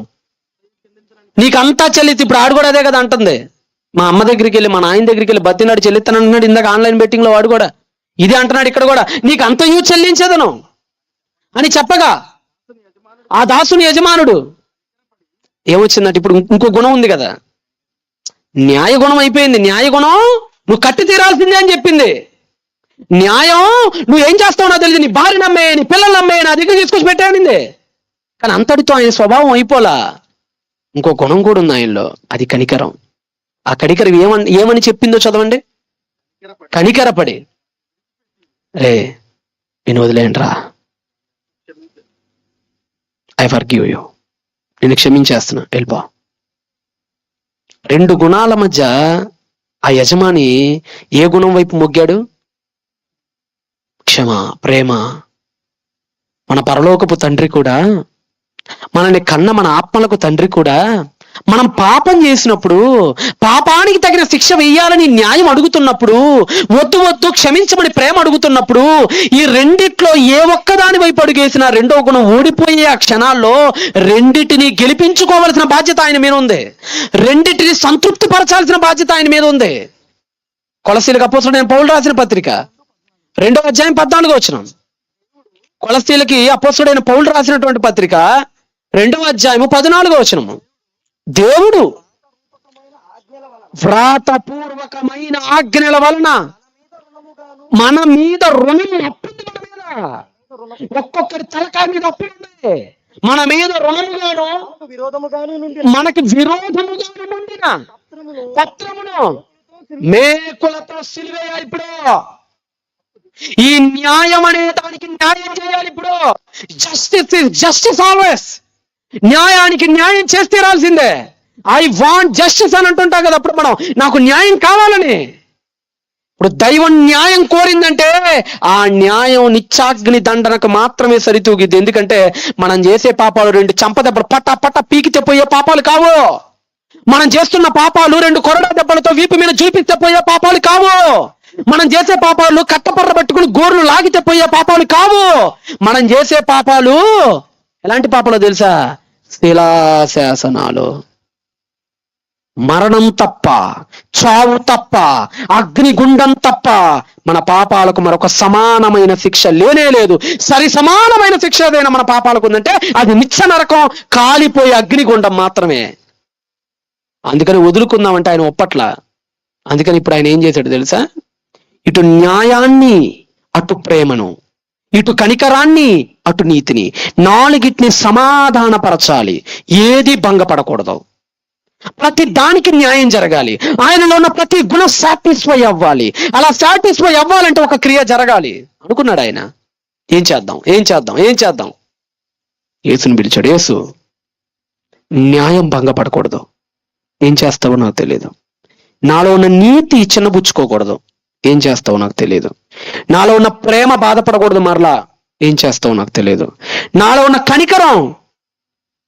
నీకంతా చెల్లితే. ఇప్పుడు ఆడు కూడా అదే కదా అంటుంది. మా అమ్మ దగ్గరికి వెళ్ళి, మా నాయన దగ్గరికి వెళ్ళి బతినాడు చెల్లిస్తాను అంటున్నాడు. ఇందాక ఆన్లైన్ బెట్టింగ్ లో వాడు కూడా ఇదే అంటున్నాడు. ఇక్కడ కూడా నీకు అంతయు చెల్లించేదను అని చెప్పగా ఆ దాసుని యజమానుడు ఏమొచ్చిందంటే, ఇప్పుడు ఇంకో గుణం ఉంది కదా, న్యాయ గుణం అయిపోయింది. న్యాయ గుణం నువ్వు కట్టి తీరాల్సిందే అని చెప్పింది. న్యాయం నువ్వు ఏం చేస్తావు నాకు తెలియదు, నీ భార్య నమ్మే, నీ పిల్లలు నమ్మే, నా దగ్గర తీసుకొచ్చి పెట్టానింది. కానీ అంతటితో ఆయన స్వభావం అయిపోలా. ఇంకో గుణం కూడా ఉంది ఆయనలో, అది కనికరం. ఆ కనికరం ఏమని చెప్పిందో చదవండి. కనికరపడి, రే నేను వదిలేంట్రా, ఐ ఫర్గివ్ యూ, నేను క్షమించేస్తున్నా, వెళ్ళిపో. 2 గుణాల మధ్య ఆ యజమాని ఏ గుణం వైపు మొగ్గాడు? క్షమ, ప్రేమ. మన పరలోకపు తండ్రి కూడా, మనల్ని కన్న మన ఆత్మలకు తండ్రి కూడా, మనం పాపం చేసినప్పుడు పాపానికి తగిన శిక్ష వెయ్యాలని న్యాయం అడుగుతున్నప్పుడు, వద్దు క్షమించమని ప్రేమ అడుగుతున్నప్పుడు, ఈ రెండిట్లో ఏ ఒక్కదాని వైపు అడుగేసినా రెండో గుణం ఓడిపోయే ఆ క్షణాల్లో రెండిటిని గెలిపించుకోవాల్సిన బాధ్యత ఆయన మీద ఉంది. రెండిటిని సంతృప్తి పరచాల్సిన బాధ్యత ఆయన మీద ఉంది. కొలసీలకు అపోస్తలుడైన పౌలు రాసిన పత్రిక 2వ అధ్యాయం 14వ వచనం. కొలసీలకి అపోస్తలుడైన పౌలు రాసినటువంటి పత్రిక 2వ అధ్యాయము 14వ వచనము. దేవుడు వ్రాతపూర్వకమైన ఆజ్ఞల వలన మన మీద రుణం అప్పుంది. మన మీద ఒక్కొక్కరి తలకాయ మీద అప్పుంది. మన మీద రుణముగాను మనకి విరోధముగాను నుండిన పత్రమును మేకులతో సిలువేయాలి. ఇప్పుడు ఈ న్యాయం అనే దానికి న్యాయం చేయాలి. ఇప్పుడు జస్టిస్ ఆల్వేస్. న్యాయానికి న్యాయం చేసి తీరాల్సిందే. ఐ వాంట్ జస్టిస్ అని అంటుంటా కదా అప్పుడు మనం, నాకు న్యాయం కావాలని. ఇప్పుడు దైవం న్యాయం కోరిందంటే ఆ న్యాయం నిత్యాగ్ని దండనకు మాత్రమే సరితూగిద్ది. ఎందుకంటే మనం చేసే పాపాలు 2 చంపదెబ్బలు పట్ట పీకితే పోయే పాపాలు కావు. మనం చేస్తున్న పాపాలు 2 కొరడా దెబ్బలతో వీపు మీద చూపిస్తే పోయే పాపాలు కావు. మనం చేసే పాపాలు కట్టపర్ర పట్టుకుని గోర్లు లాగితే పోయే పాపాలు కావు. మనం చేసే పాపాలు ఎలాంటి పాపాలో తెలుసా? శిలాశాసనాలు. మరణం తప్ప, చావు తప్ప, అగ్నిగుండం తప్ప మన పాపాలకు మరొక సమానమైన శిక్ష లేనే లేదు. సరి సమానమైన శిక్ష ఏదైనా మన పాపాలకు ఉందంటే అది నిత్య నరకం, కాలిపోయే అగ్నిగుండం మాత్రమే. అందుకని వదులుకుందామంటే ఆయన ఒప్పట్ల. అందుకని ఇప్పుడు ఆయన ఏం చేశాడు తెలుసా? ఇటు న్యాయాన్ని, అటు ప్రేమను, ఇటు కనికరాన్ని, అటు నీతిని, 4గిటిని సమాధానపరచాలి. ఏది భంగపడకూడదు. ప్రతి దానికి న్యాయం జరగాలి. ఆయనలో ఉన్న ప్రతి గుణం సాటిస్ఫై అవ్వాలి. అలా సాటిస్ఫై అవ్వాలంటే ఒక క్రియ జరగాలి అనుకున్నాడు ఆయన. ఏం చేద్దాం? యేసుని పిలిచాడు. యేసు, న్యాయం భంగపడకూడదు. ఏం చేస్తావో నాకు తెలియదు. నాలో ఉన్న నీతి చిన్నబుచ్చుకోకూడదు. ఏం చేస్తావో నాకు తెలియదు. నాలో ఉన్న ప్రేమ బాధపడకూడదు. మరలా ఏం చేస్తావో నాకు తెలియదు. నాలో ఉన్న కనికరం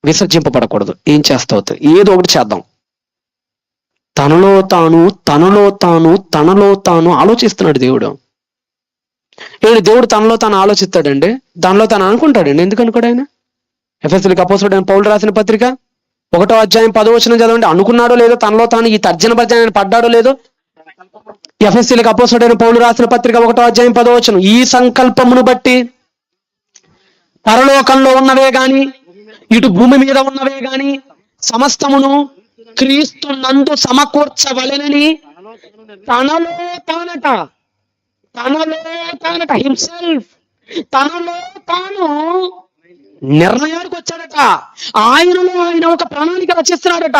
విసర్జింపబడకూడదు. ఏం చేస్తావు? ఏదో ఒకటి చేద్దాం. తనలో తాను ఆలోచిస్తున్నాడు దేవుడు. దేవుడు తనలో తాను ఆలోచిస్తాడండి, దానిలో తాను అనుకుంటాడండి. ఎందుకు అనుకోడు ఆయన? ఎఫెసీయులకు అపోస్తలుడైన పౌలు రాసిన పత్రిక 1వ అధ్యాయం 10వ వచనం చదవండి. అనుకున్నాడో లేదో తనలో తాను ఈ తర్జన భర్జన పడ్డాడో లేదో. ఎఫెసీయులకు అపోస్తలుడైన పౌలు రాసిన పత్రిక 1వ అధ్యాయం 10వ వచనం. ఈ సంకల్పమును బట్టి పరలోకంలో ఉన్నవే గాని ఇటు భూమి మీద ఉన్నవే గాని సమస్తమును క్రీస్తు నందు సమకూర్చవలెనని తనలో తానట హిమ్సెల్ఫ్, తనలో తాను నిర్ణయానికి వచ్చాడట. ఆయనలో ఆయన ఒక ప్రణాళిక రచిస్తున్నాడట.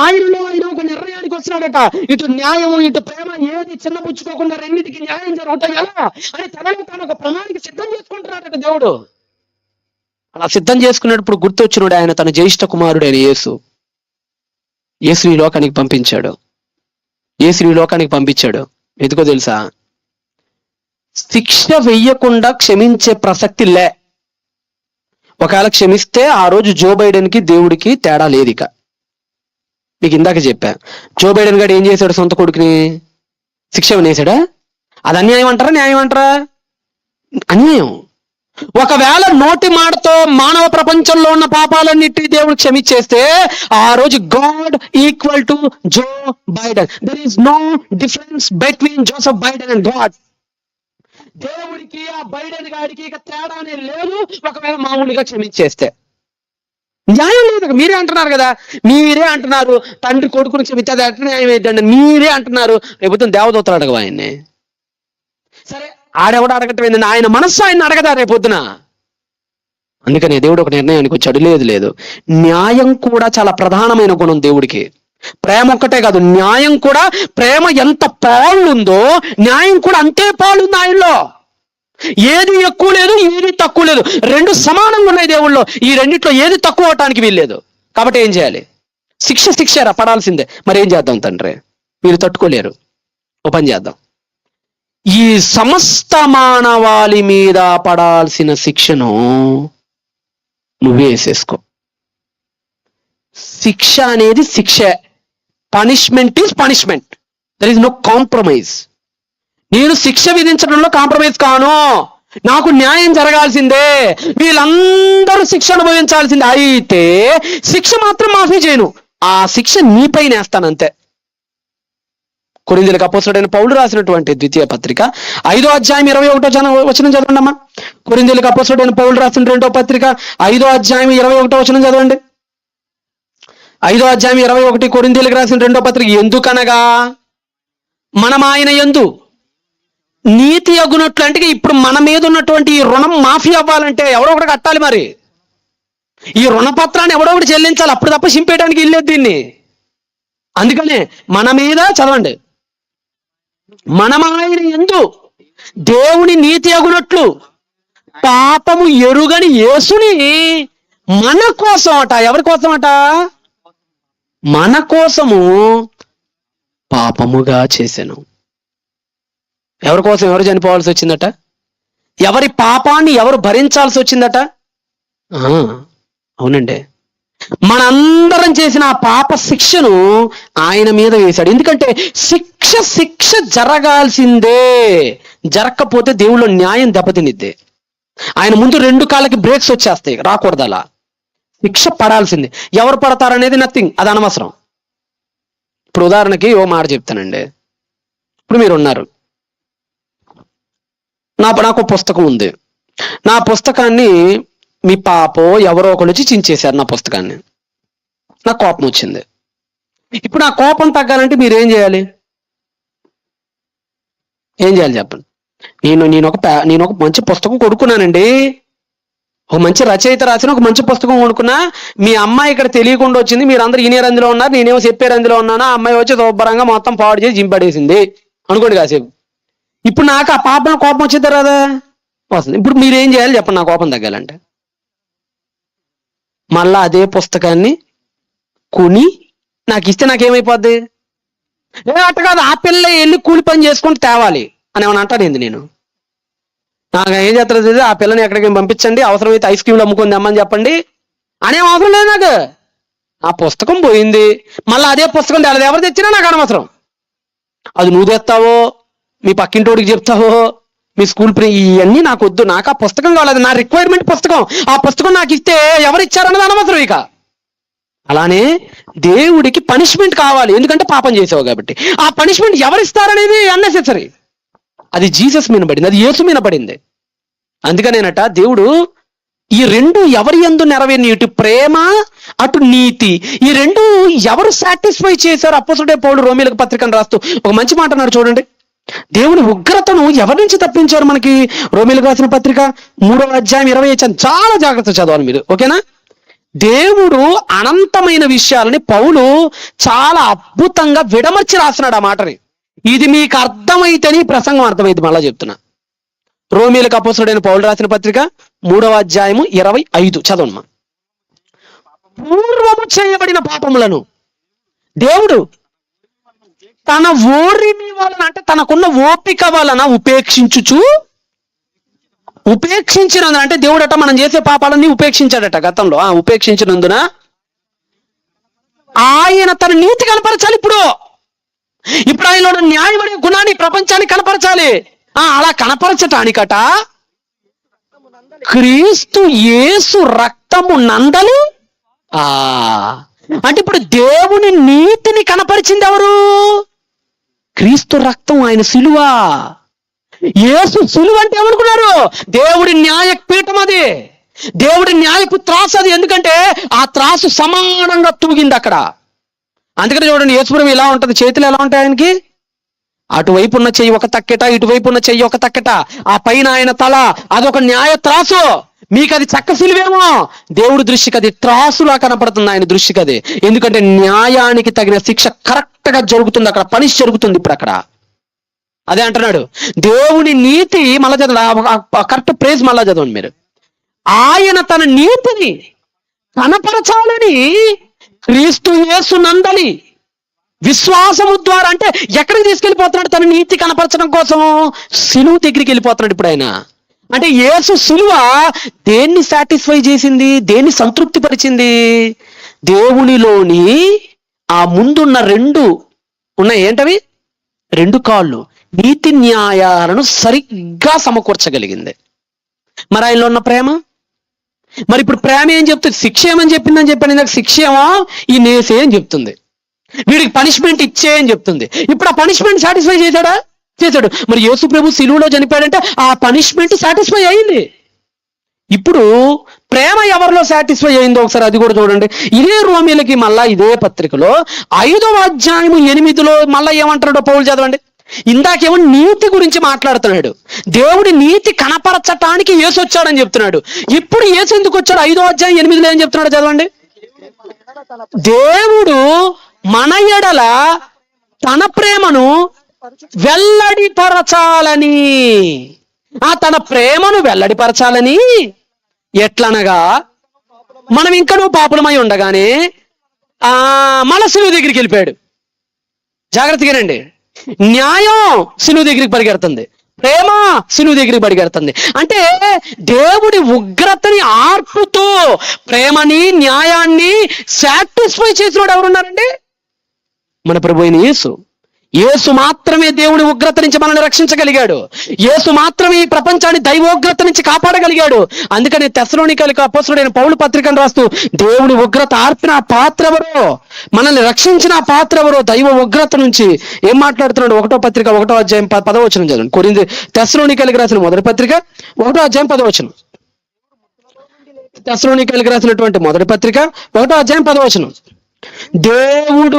ఆయనలో ఆయన ఒక నిర్ణయానికి వస్తున్నాడట. ఇటు న్యాయం ఇటు ప్రేమ ఏది చిన్నపుచ్చుకోకుండా రెండింటికి న్యాయం జరుగుతాయి కదా అని తనలో తాను ఒక ప్రణాళిక సిద్ధం చేసుకుంటున్నాడట దేవుడు. అలా సిద్ధం చేసుకున్నప్పుడు గుర్తొచ్చినాడు ఆయన తన జ్యేష్ఠ కుమారుడైన యేసు. యేసుని లోకానికి పంపించాడు. యేసుని లోకానికి పంపించాడు ఎందుకో తెలుసా? శిక్ష వెయ్యకుండా క్షమించే ప్రసక్తి లే. ఒకవేళ క్షమిస్తే ఆ రోజు జో బైడెన్కి దేవుడికి తేడా లేదు. ఇక మీకు ఇందాక చెప్పా, జో బైడెన్ గారు ఏం చేశాడు? సొంత కొడుకుని శిక్ష వినేశాడా? అది అన్యాయం అంటారా న్యాయం అంటారా? అన్యాయం. ఒకవేళ నోటి మాటతో మానవ ప్రపంచంలో ఉన్న పాపాలన్నిటి దేవుడు క్షమించేస్తే ఆ రోజు God equal to Joe Biden. There is no difference between Joseph Biden and God. దేవుడికి ఆ బైడెన్ గాడికి ఇక తేడానే లేదు ఒకవేళ మామూలుగా క్షమించేస్తే. న్యాయం లేదు. మీరే అంటున్నారు కదా, మీరే అంటున్నారు తండ్రి కొడుకుని క్షమించేది న్యాయం ఏంటంటే మీరే అంటున్నారు. రేపు దేవదూతలు అడగవా ఆయన్ని? సరే ఆడెవడ అడగటం ఏంటంటే ఆయన మనస్సు ఆయన అడగదా రేపొద్దున? అందుకనే దేవుడు ఒక నిర్ణయానికి వచ్చాడు. లేదు న్యాయం కూడా చాలా ప్రధానమైన గుణం దేవుడికి. ప్రేమ ఒక్కటే కాదు, న్యాయం కూడా. ప్రేమ ఎంత పాలుందో న్యాయం కూడా అంతే పాలుంది ఆయనలో. ఏది ఎక్కువ లేదు, ఏది తక్కువ లేదు, రెండు సమానంగా ఉన్నాయి దేవుళ్ళలో. ఈ రెండిట్లో ఏది తక్కువ అవటానికి వీల్లేదు. కాబట్టి ఏం చేయాలి? శిక్ష పడాల్సిందే. మరి ఏం చేద్దాం తండ్రి? మీరు తట్టుకోలేరు. ఓ పని చేద్దాం, ఈ సమస్త మానవాళి మీద పడాల్సిన శిక్షను నువ్వే వేసేసుకో. శిక్ష అనేది శిక్షే. Punishment is punishment. There is no compromise. నేను శిక్ష విధించడంలో కాంప్రమైజ్ కాను. నాకు న్యాయం జరగాల్సిందే. వీళ్ళందరూ శిక్ష అనుభవించాల్సిందే. అయితే శిక్ష మాత్రం మాఫీ చేయను. ఆ శిక్ష నీపైన వేస్తానంతే. కొరింథీయులకు అపోస్తలుడైన పౌలు రాసినటువంటి ద్వితీయ పత్రిక 5వ అధ్యాయం 21వ వచనం చదవండి అమ్మా. కొరింథీయులకు అపోస్తలుడైన పౌలు రాసిన 2వ పత్రిక 5వ అధ్యాయం 21వ వచనం చదవండి. 5వ అధ్యాయం 21 కొరింథీయులకు రాసిన 2వ పత్రిక. ఎందుకనగా మనం ఆయన యందు నీతి అగునట్లు, అంటే ఇప్పుడు మన మీద ఉన్నటువంటి ఈ రుణం మాఫీ అవ్వాలంటే ఎవడో ఒకటి కట్టాలి. మరి ఈ రుణపత్రాన్ని ఎవడో ఒకటి చెల్లించాలి. అప్పుడు తప్ప చింపేయడానికి ఇల్లేదు దీన్ని. అందుకనే మన మీద చదవండి, మనం ఆయన యందు దేవుని నీతి అగునట్లు పాపము ఎరుగని యేసుని మన కోసం అట. ఎవరి కోసం అట? మన కోసము పాపముగా చేశాను. ఎవరి కోసం ఎవరు చనిపోవాల్సి వచ్చిందట? ఎవరి పాపాన్ని ఎవరు భరించాల్సి వచ్చిందట? అవునండి, మనందరం చేసిన ఆ పాప శిక్షను ఆయన మీద వేశాడు. ఎందుకంటే శిక్ష జరగాల్సిందే. జరగకపోతే దేవుళ్ళో న్యాయం దెబ్బతినిద్ది. ఆయన ముందు 2 కాళ్ళకి బ్రేక్స్ వచ్చేస్తాయి, రాకూడదు అలా. శిక్ష పడాల్సిందే. ఎవరు పడతారనేది నథింగ్, అది అనవసరం. ఇప్పుడు ఉదాహరణకి ఓ మాట చెప్తానండి. ఇప్పుడు మీరు ఉన్నారు, నాకు పుస్తకం ఉంది. నా పుస్తకాన్ని మీ పాపో ఎవరో ఒకరు వచ్చి చించేశారు నా పుస్తకాన్ని. నాకు కోపం వచ్చింది. ఇప్పుడు ఆ కోపం తగ్గాలంటే మీరు ఏం చేయాలి? చెప్పండి. నేను ఒక మంచి పుస్తకం కొనుక్కున్నానండి. ఒక మంచి రచయిత రాసిన ఒక మంచి పుస్తకం కొనుక్కున్నా. మీ అమ్మాయి ఇక్కడ తెలియకుండా వచ్చింది. మీరు అందరు ఈనే రందిలో ఉన్నారు, నేనేమో చెప్పే రందిలో ఉన్నాను. ఆ అమ్మాయి వచ్చి శుభ్రంగా మొత్తం పాడు చేసి జింపడేసింది అనుకోండి కాసేపు. ఇప్పుడు నాకు ఆ పాపం కోపం వచ్చింది కదా, వస్తుంది. ఇప్పుడు మీరేం చేయాలి చెప్పండి నా కోపం తగ్గాలంటే? మళ్ళా అదే పుస్తకాన్ని కొని నాకు ఇస్తే నాకేమైపోద్ది? అట్ట కాదు, ఆ పిల్ల వెళ్ళి కూలి పని చేసుకొని తేవాలి అని ఏమన్నా అంటానేంది నేను? నాకు ఏం చేస్తారు, ఆ పిల్లని ఎక్కడికి పంపించండి, అవసరమైతే ఐస్ క్రీమ్లు అమ్ముకొని తెమ్మని చెప్పండి అనేం అవసరం లేదు నాకు. ఆ పుస్తకం పోయింది, మళ్ళీ అదే పుస్తకం తేలేదు. ఎవరు తెచ్చినా నాకు అనవసరం. అది నువ్వు తెస్తావో, మీ పక్కింటోడికి చెప్తావో, మీ స్కూల్ ఇవన్నీ నాకు వద్దు. నాకు ఆ పుస్తకం కావాలి, నా రిక్వైర్మెంట్ పుస్తకం. ఆ పుస్తకం నాకు ఇస్తే ఎవరు ఇచ్చారన్నది అనవసరం ఇక. అలానే దేవుడికి పనిష్మెంట్ కావాలి, ఎందుకంటే పాపం చేసావు కాబట్టి. ఆ పనిష్మెంట్ ఎవరిస్తారనేది అన్నెసెసరీ. అది జీసస్ మీద పడింది, అది యేసు మీద పడింది. అందుకనేనట దేవుడు ఈ రెండు ఎవరి యందు నెరవేరిన, ఇటు ప్రేమ అటు నీతి, ఈ రెండు ఎవరు సాటిస్ఫై చేశారు? అపోస్తలుడైన పౌలు రోమీయులకు పత్రికను రాస్తూ ఒక మంచి మాట అన్నారు చూడండి. దేవుని ఉగ్రతను ఎవరి నుంచి తప్పించారు? మనకి రోమీయులకు రాసిన పత్రిక 3వ అధ్యాయం 20 చాలా జాగ్రత్త చదవాలి మీరు, ఓకేనా? దేవుడు అనంతమైన విషయాలని పౌలు చాలా అద్భుతంగా విడమర్చి రాస్తున్నాడు ఆ మాటని. ఇది మీకు అర్థమైతేనే ప్రసంగం అర్థమైంది. మళ్ళా చెప్తున్నా, రోమీయులకు అపోస్తలుడైన పౌలు రాసిన పత్రిక 3వ అధ్యాయము 25 చదవమ్మా. పూర్వము చేయబడిన పాపములను దేవుడు తన ఓరిమి వలన, అంటే తనకున్న ఓపిక వలన ఉపేక్షించినందున, అంటే దేవుడట మనం చేసే పాపాలన్నీ ఉపేక్షించాడట గతంలో. ఉపేక్షించినందున ఆయన తన నీతి కనపరచాలి. ఇప్పుడు ఆయనలో న్యాయమనే గుణాన్ని ప్రపంచానికి కనపరచాలి. అలా కనపరచటానికట క్రీస్తు యేసు రక్తము నందలి. అంటే ఇప్పుడు దేవుని నీతిని కనపరిచింది ఎవరు? క్రీస్తు రక్తం, ఆయన సిలువ. యేసు సిలువ అంటే ఏమనుకున్నారు? దేవుడి న్యాయ పీఠం, అది దేవుడి న్యాయపు త్రాసు అది. ఎందుకంటే ఆ త్రాసు సమానంగా తూగింది అక్కడ. అందుకని చూడండి, యేసుపురం ఇలా ఉంటుంది, చేతులు ఎలా ఉంటాయి ఆయనకి? అటువైపు ఉన్న చెయ్యి ఒక తక్కెట, ఇటువైపు ఉన్న చెయ్యి ఒక తక్కెట, ఆ పైన ఆయన తల, అదొక న్యాయ త్రాసు. మీకు అది చక్క సిలువేమో, దేవుడి దృష్టికి అది త్రాసులా కనపడుతుంది, ఆయన దృష్టికి అది. ఎందుకంటే న్యాయానికి తగిన శిక్ష కరెక్ట్ గా జరుగుతుంది అక్కడ, పనిష్ జరుగుతుంది ఇప్పుడు అక్కడ. అదే అంటున్నాడు, దేవుని నీతి. మళ్ళా చదవండి, కరెక్ట్ ప్రేజ్ మళ్ళా చదవండి మీరు. ఆయన తన నీతిని కనపరచాలని క్రీస్తు యేసు నందలి విశ్వాసము ద్వారా, అంటే ఎక్కడికి తీసుకెళ్ళిపోతున్నాడు? తన నీతి కనపరచడం కోసం సిలువ దగ్గరికి వెళ్ళిపోతున్నాడు ఇప్పుడు ఆయన. అంటే యేసు సిలువ దేన్ని సాటిస్ఫై చేసింది? దేన్ని సంతృప్తి పరిచింది? దేవునిలోని ఆ ముందున్న రెండు ఉన్నాయి, ఏంటవి? 2 కాళ్ళు, నీతి న్యాయాలను సరిగ్గా సమకూర్చగలిగింది. మరి ఆయనలో ఉన్న ప్రేమ, మరి ఇప్పుడు ప్రేమ ఏం చెప్తుంది? శిక్ష ఏమని చెప్పిందని చెప్పాను ఇందాక. శిక్ష ఏమో ఈ నేసే అని చెప్తుంది, వీడికి పనిష్మెంట్ ఇచ్చే అని చెప్తుంది. ఇప్పుడు ఆ పనిష్మెంట్ సాటిస్ఫై చేశాడా? చేశాడు. మరి యేసు ప్రభు సిలువలో చనిపోయాడంటే ఆ పనిష్మెంట్ సాటిస్ఫై అయింది. ఇప్పుడు ప్రేమ ఎవరిలో సాటిస్ఫై అయిందో ఒకసారి అది కూడా చూడండి. ఇదే రోమీయులకి మళ్ళా ఇదే పత్రికలో 5వ అధ్యాయము 8లో మళ్ళా ఏమంటాడో పౌలు చదవండి. ఇందాకేమో నీతి గురించి మాట్లాడుతున్నాడు, దేవుడి నీతి కనపరచటానికి యేసు వచ్చాడని చెప్తున్నాడు. ఇప్పుడు యేసు ఎందుకు వచ్చాడు? 5వ అధ్యాయం 8లో ఏం చెప్తున్నాడు చదవండి. దేవుడు మన ఎడల తన ప్రేమను వెల్లడిపరచాలని, తన ప్రేమను వెల్లడిపరచాలని. ఎట్లనగా మనం ఇంకనూ పాపులమై ఉండగానే మళ్ళా సిలువ దగ్గరికి వెళ్ళిపోయాడు. జాగ్రత్తగానండి, న్యాయం సిలువ దగ్గరికి పరిగెడుతుంది, ప్రేమ సిలువ దగ్గరికి పరిగెడుతుంది. అంటే దేవుడి ఉగ్రతని ఆర్పుతూ ప్రేమని న్యాయాన్ని సాటిస్ఫై చేసినోడు ఎవరున్నారండి? మన ప్రభు అయిన యేసు. యేసు మాత్రమే దేవుడి ఉగ్రత నుంచి మనల్ని రక్షించగలిగాడు. యేసు మాత్రమే ఈ ప్రపంచాన్ని దైవోగ్రత నుంచి కాపాడగలిగాడు. అందుకని తెస్సలోనికైలకు అపోస్తలుడైన పౌలు పత్రికను రాస్తూ దేవుడి ఉగ్రత ఆర్పిన పాత్ర ఎవరో, మనల్ని రక్షించిన పాత్ర ఎవరో, దైవ ఉగ్రత నుంచి ఏం మాట్లాడుతున్నాడు? 1వ పత్రిక 1వ అధ్యాయం 10వ వచనం చదవండి. కొరింథీ తెస్సలోనికైలకు రాసిన మొదటి పత్రిక 1వ అధ్యాయం 10వ వచనం. తెస్సలోనికైలకు రాసినటువంటి మొదటి పత్రిక 1వ అధ్యాయం 10వ వచనం. దేవుడు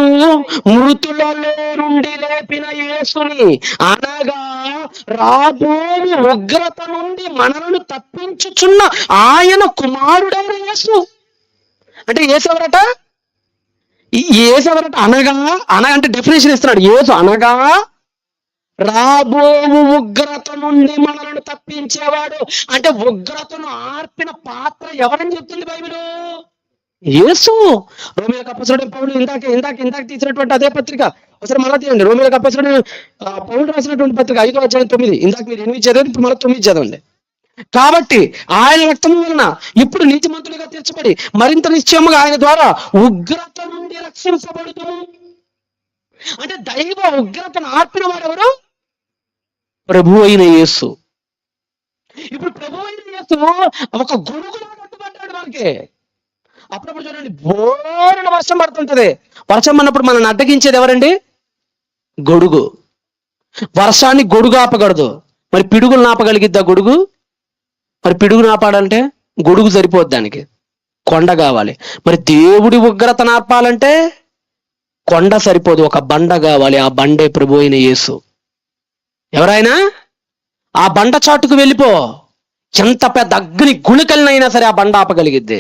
మృతులలో నుండి లేపిన యేసుని, అనగా రాబోయే ఉగ్రత నుండి మనలను తప్పించుచున్న ఆయన కుమారుడైన యేసు. అంటే యేసెవరట? యేసెవరట? అనగా అంటే డెఫినేషన్ ఇస్తున్నాడు. యేసు అనగా రాబోవు ఉగ్రత నుండి మనలను తప్పించేవాడు. అంటే ఉగ్రతను ఆర్పిన పాత్ర ఎవరని చెప్తుంది బైబిలు? యేసు. రోమీయులకు అపోస్తలుడైన పౌలు ఇందాక తీసినటువంటి అదే పత్రిక ఒకసారి మళ్ళా తీయండి. రోమీయులకు అపోస్తలుడైన పౌలు రాసినటువంటి పత్రిక 5వ అధ్యాయం 9. ఇందాక మీరు 8 చదవండి, ఇప్పుడు మళ్ళీ 9 చదవండి. కాబట్టి ఆయన రక్తము వలన ఇప్పుడు నీతిమంతులుగా తీర్చబడి మరింత నిశ్చయముగా ఆయన ద్వారా ఉగ్రత నుండి రక్షించబడుతాము. అంటే దైవ ఉగ్రతను ఆర్పిన వాడు ఎవరు? ప్రభు అయిన యేసు. ఇప్పుడు ప్రభు అయిన యేసు ఒక గొడుగులా కట్టుబడ్డాడు మనకి. అప్పుడప్పుడు చూడండి, బోరున వర్షం పడుతుంటది. వర్షం అన్నప్పుడు మనం అడ్డగించేది ఎవరండి? గొడుగు. వర్షాన్ని గొడుగు ఆపగలదు, మరి పిడుగులు నాపగలిగిద్దా గొడుగు? మరి పిడుగు నాపాడంటే గొడుగు సరిపోద్ది దానికి, కొండ కావాలి. మరి దేవుడి ఉగ్రత నార్పాలంటే కొండ సరిపోదు, ఒక బండ కావాలి. ఆ బండే ప్రభు అయిన యేసు. ఎవరైనా ఆ బండ చాటుకు వెళ్ళిపో, ఎంత పెద్ద అగ్ని గుళికలనైనా సరే ఆ బండ ఆపగలిగిద్ది,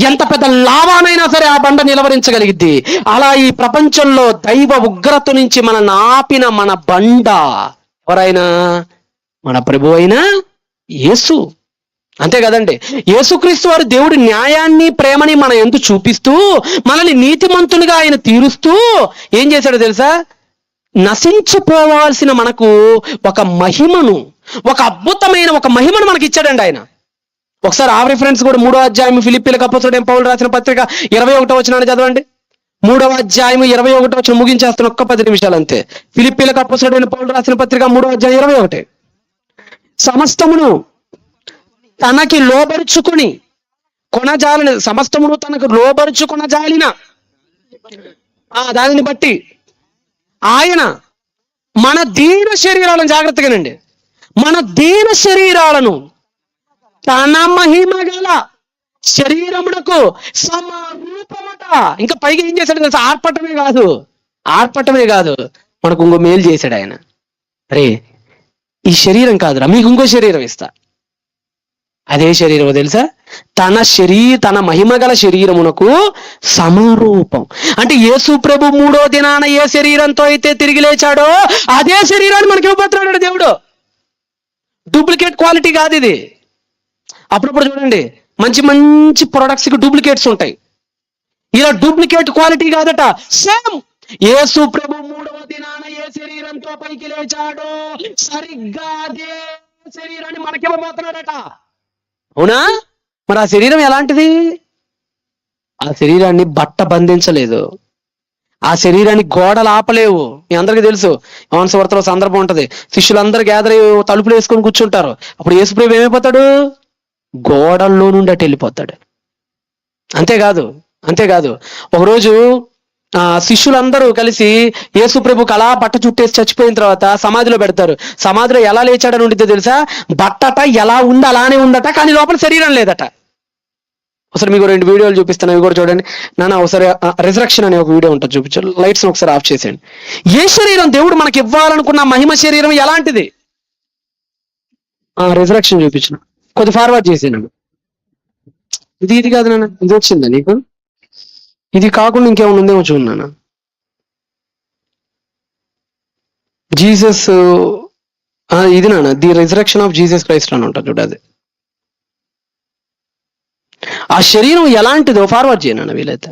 ఎంత పెద్ద లావానైనా సరే ఆ బండ నిలవరించగలిగిద్ది. అలా ఈ ప్రపంచంలో దైవ ఉగ్రత నుంచి మనల్ని ఆపిన మన బండ ఎవరైనా మన ప్రభు అయిన యేసు. అంతే కదండి. యేసుక్రీస్తు వారు దేవుడి న్యాయాన్ని ప్రేమని మన యందు చూపిస్తూ మనల్ని నీతిమంతులుగా ఆయన తీరుస్తూ ఏం చేశాడో తెలుసా? నశించిపోవాల్సిన మనకు ఒక మహిమను, ఒక అద్భుతమైన ఒక మహిమను మనకి ఇచ్చాడండి ఆయన. ఒకసారి ఆ రిఫరెన్స్ కూడా 3వ అధ్యాయం ఫిలిప్పీలకు అపోస్తలుడైన పౌలు రాసిన పత్రిక 21వ వచనాన్ని చదవండి. 3వ అధ్యాయం 21వ వచనం ముగించేస్తున్న ఒక్క 10 నిమిషాలు అంతే. ఫిలిప్పీలకు అపోస్తలుడైన పౌలు రాసిన పత్రిక 3వ అధ్యాయం 21. సమస్తమును తనకి లోబరుచుకుని కొనజాలిన, సమస్తమును తనకు లోబరుచుకొనజాలిన దానిని బట్టి ఆయన మన దీన శరీరాలను, జాగ్రత్తగానండి, మన దీన శరీరాలను తన మహిమ గల శరీరమునకు సమరూపమట. ఇంకా పైగా ఏం చేశాడు తెలుసా? ఆర్పటమే కాదు, మనకు ఇంకో మేలు చేశాడు ఆయన. అరే ఈ శరీరం కాదురా, మీకు ఇంకో శరీరం ఇస్తా. అదే శరీరం తెలుసా? తన మహిమగల శరీరమునకు సమరూపం. అంటే యేసు ప్రభు 3వ దినాన ఏ శరీరంతో అయితే తిరిగి లేచాడో అదే శరీరాన్ని మనకి ఇవ్వబోతున్నాడు దేవుడు. డూప్లికేట్ క్వాలిటీ కాదు ఇది. అప్పుడప్పుడు చూడండి, మంచి మంచి ప్రొడక్ట్స్ కి డూప్లికేట్స్ ఉంటాయి. ఇలా డూప్లికేట్ క్వాలిటీ కాదట, సేమ్ యేసు ప్రభు 3వ దినాన ఏ శరీరంతో పైకి లేచాడో సరిగ్గా అదే శరీరాన్ని మనకి ఇవ్వబోతున్నాడట. అవునా? మరి ఆ శరీరం ఎలాంటిది? ఆ శరీరాన్ని బట్ట బంధించలేదు, ఆ శరీరాన్ని గోడలు ఆపలేవు. మీ అందరికీ తెలుసు, యోహాను సువార్తలో సందర్భం ఉంటది. శిష్యులందరూ గ్యాదర్ అయ్యి తలుపులు వేసుకొని కూర్చుంటారు. అప్పుడు యేసుప్రభు ఏమైపోతాడు? గోడల్లో నుండి అటు వెళ్ళిపోతాడు. అంతేకాదు ఒకరోజు శిష్యులందరూ కలిసి యేసుప్రభుకి అలా బట్ట చుట్టేసి చచ్చిపోయిన తర్వాత సమాధిలో పెడతారు. సమాధిలో ఎలా లేచాడని ఉండిద్దో తెలుసా? బట్టట ఎలా ఉంది అలానే ఉందట, కానీ లోపల శరీరం లేదట. ఒకసారి మీకు 2 వీడియోలు చూపిస్తాను, అవి కూడా చూడండి. ఒకసారి రిజరక్షన్ అనే ఒక వీడియో ఉంటుంది, చూపించారు. లైట్స్ ఒకసారి ఆఫ్ చేసేయండి. ఏ శరీరం దేవుడు మనకి ఇవ్వాలనుకున్న మహిమ శరీరం ఎలాంటిది? రిజరక్షన్ చూపించిన, కొద్ది ఫార్వర్డ్ చేసాను. ఇది కాదు నాన్న, ఇది వచ్చిందా నీకు? ఇది కాకుండా ఇంకేమైనా ఉందేమో చూడన్నా. జీసస్, ఇది నాన్న, the resurrection of Jesus Christ అని ఉంటుంది చూడ. అది ఆ శరీరం ఎలాంటిదో ఫార్వర్డ్ చేయను వీలైతే.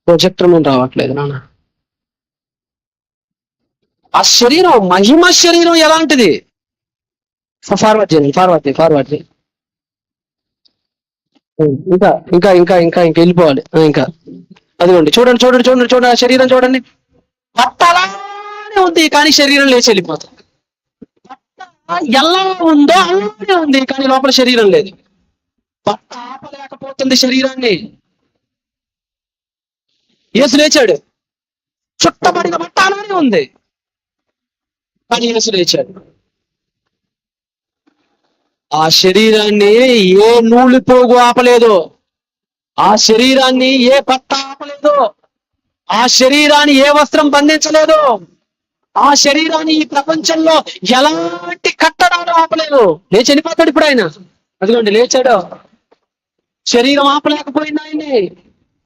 ప్రొజెక్టర్ మీద రావట్లేదు నాన్న. ఆ శరీరం, మహిమ శరీరం ఎలాంటిది? ఫార్వర్డ్ చేయండి. ఇంకా వెళ్ళిపోవాలి. ఇంకా అదిగోండి, చూడండి ఆ శరీరం చూడండి. బట్ట అలానే ఉంది కానీ శరీరం లేచి వెళ్ళిపోతుంది. బట్ట ఎలా ఉందో అలానే ఉంది కానీ లోపల శరీరం లేదు. బట్ట ఆపలేకపోతుంది శరీరాన్ని. యేసు లేచాడు, చుట్టబడిన బట్ట అలానే ఉంది కానీ యేసు లేచాడు. ఆ శరీరాన్ని ఏ నూలు పోగు ఆపలేదు, ఆ శరీరాన్ని ఏ బట్ట ఆపలేదు, ఆ శరీరాన్ని ఏ వస్త్రం బంధించలేదు, ఆ శరీరాన్ని ఈ ప్రపంచంలో ఎలాంటి కట్టడాలు ఆపలేదు. లేచి వెళ్ళిపోతాడు ఇప్పుడు ఆయన. అదిగోండి లేచాడు. శరీరం ఆపలేకపోయింది ఆయన్ని,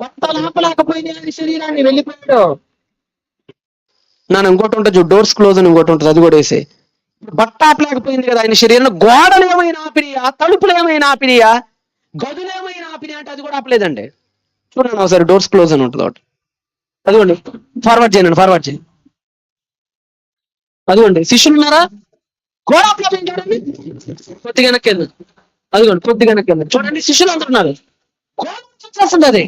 బట్టలు ఆపలేకపోయింది ఆయన శరీరాన్ని, వెళ్ళిపోయాడు. ఇంకోటి ఉంటుంది, డోర్స్ క్లోజ్ అని ఇంకోటి ఉంటుంది, అది కూడా వేసే. బట్ట ఆపలేకపోయింది కదా ఆయన శరీరంలో. గోడలు ఏమైనా ఆపినాయా, తలుపులు ఏమైనా ఆపినాయా, గదులు ఏమైనా ఆపినాయా అంటే అది కూడా ఆపలేదండి. చూడండి ఒకసారి, డోర్స్ క్లోజ్ అని ఉంటుంది ఒకటి. అదిగోండి ఫార్వర్డ్ చేయండి. అదిగోండి శిష్యులు ఉన్నారా? గోడ ఆపలేకపోయింది చూడండి. కొద్దిగా వెనక్కి, అదిగోండి కొద్దిగా వెనక్కి చూడండి, శిష్యులు అంటున్నారు. గోడ చూసేస్తుంది అది.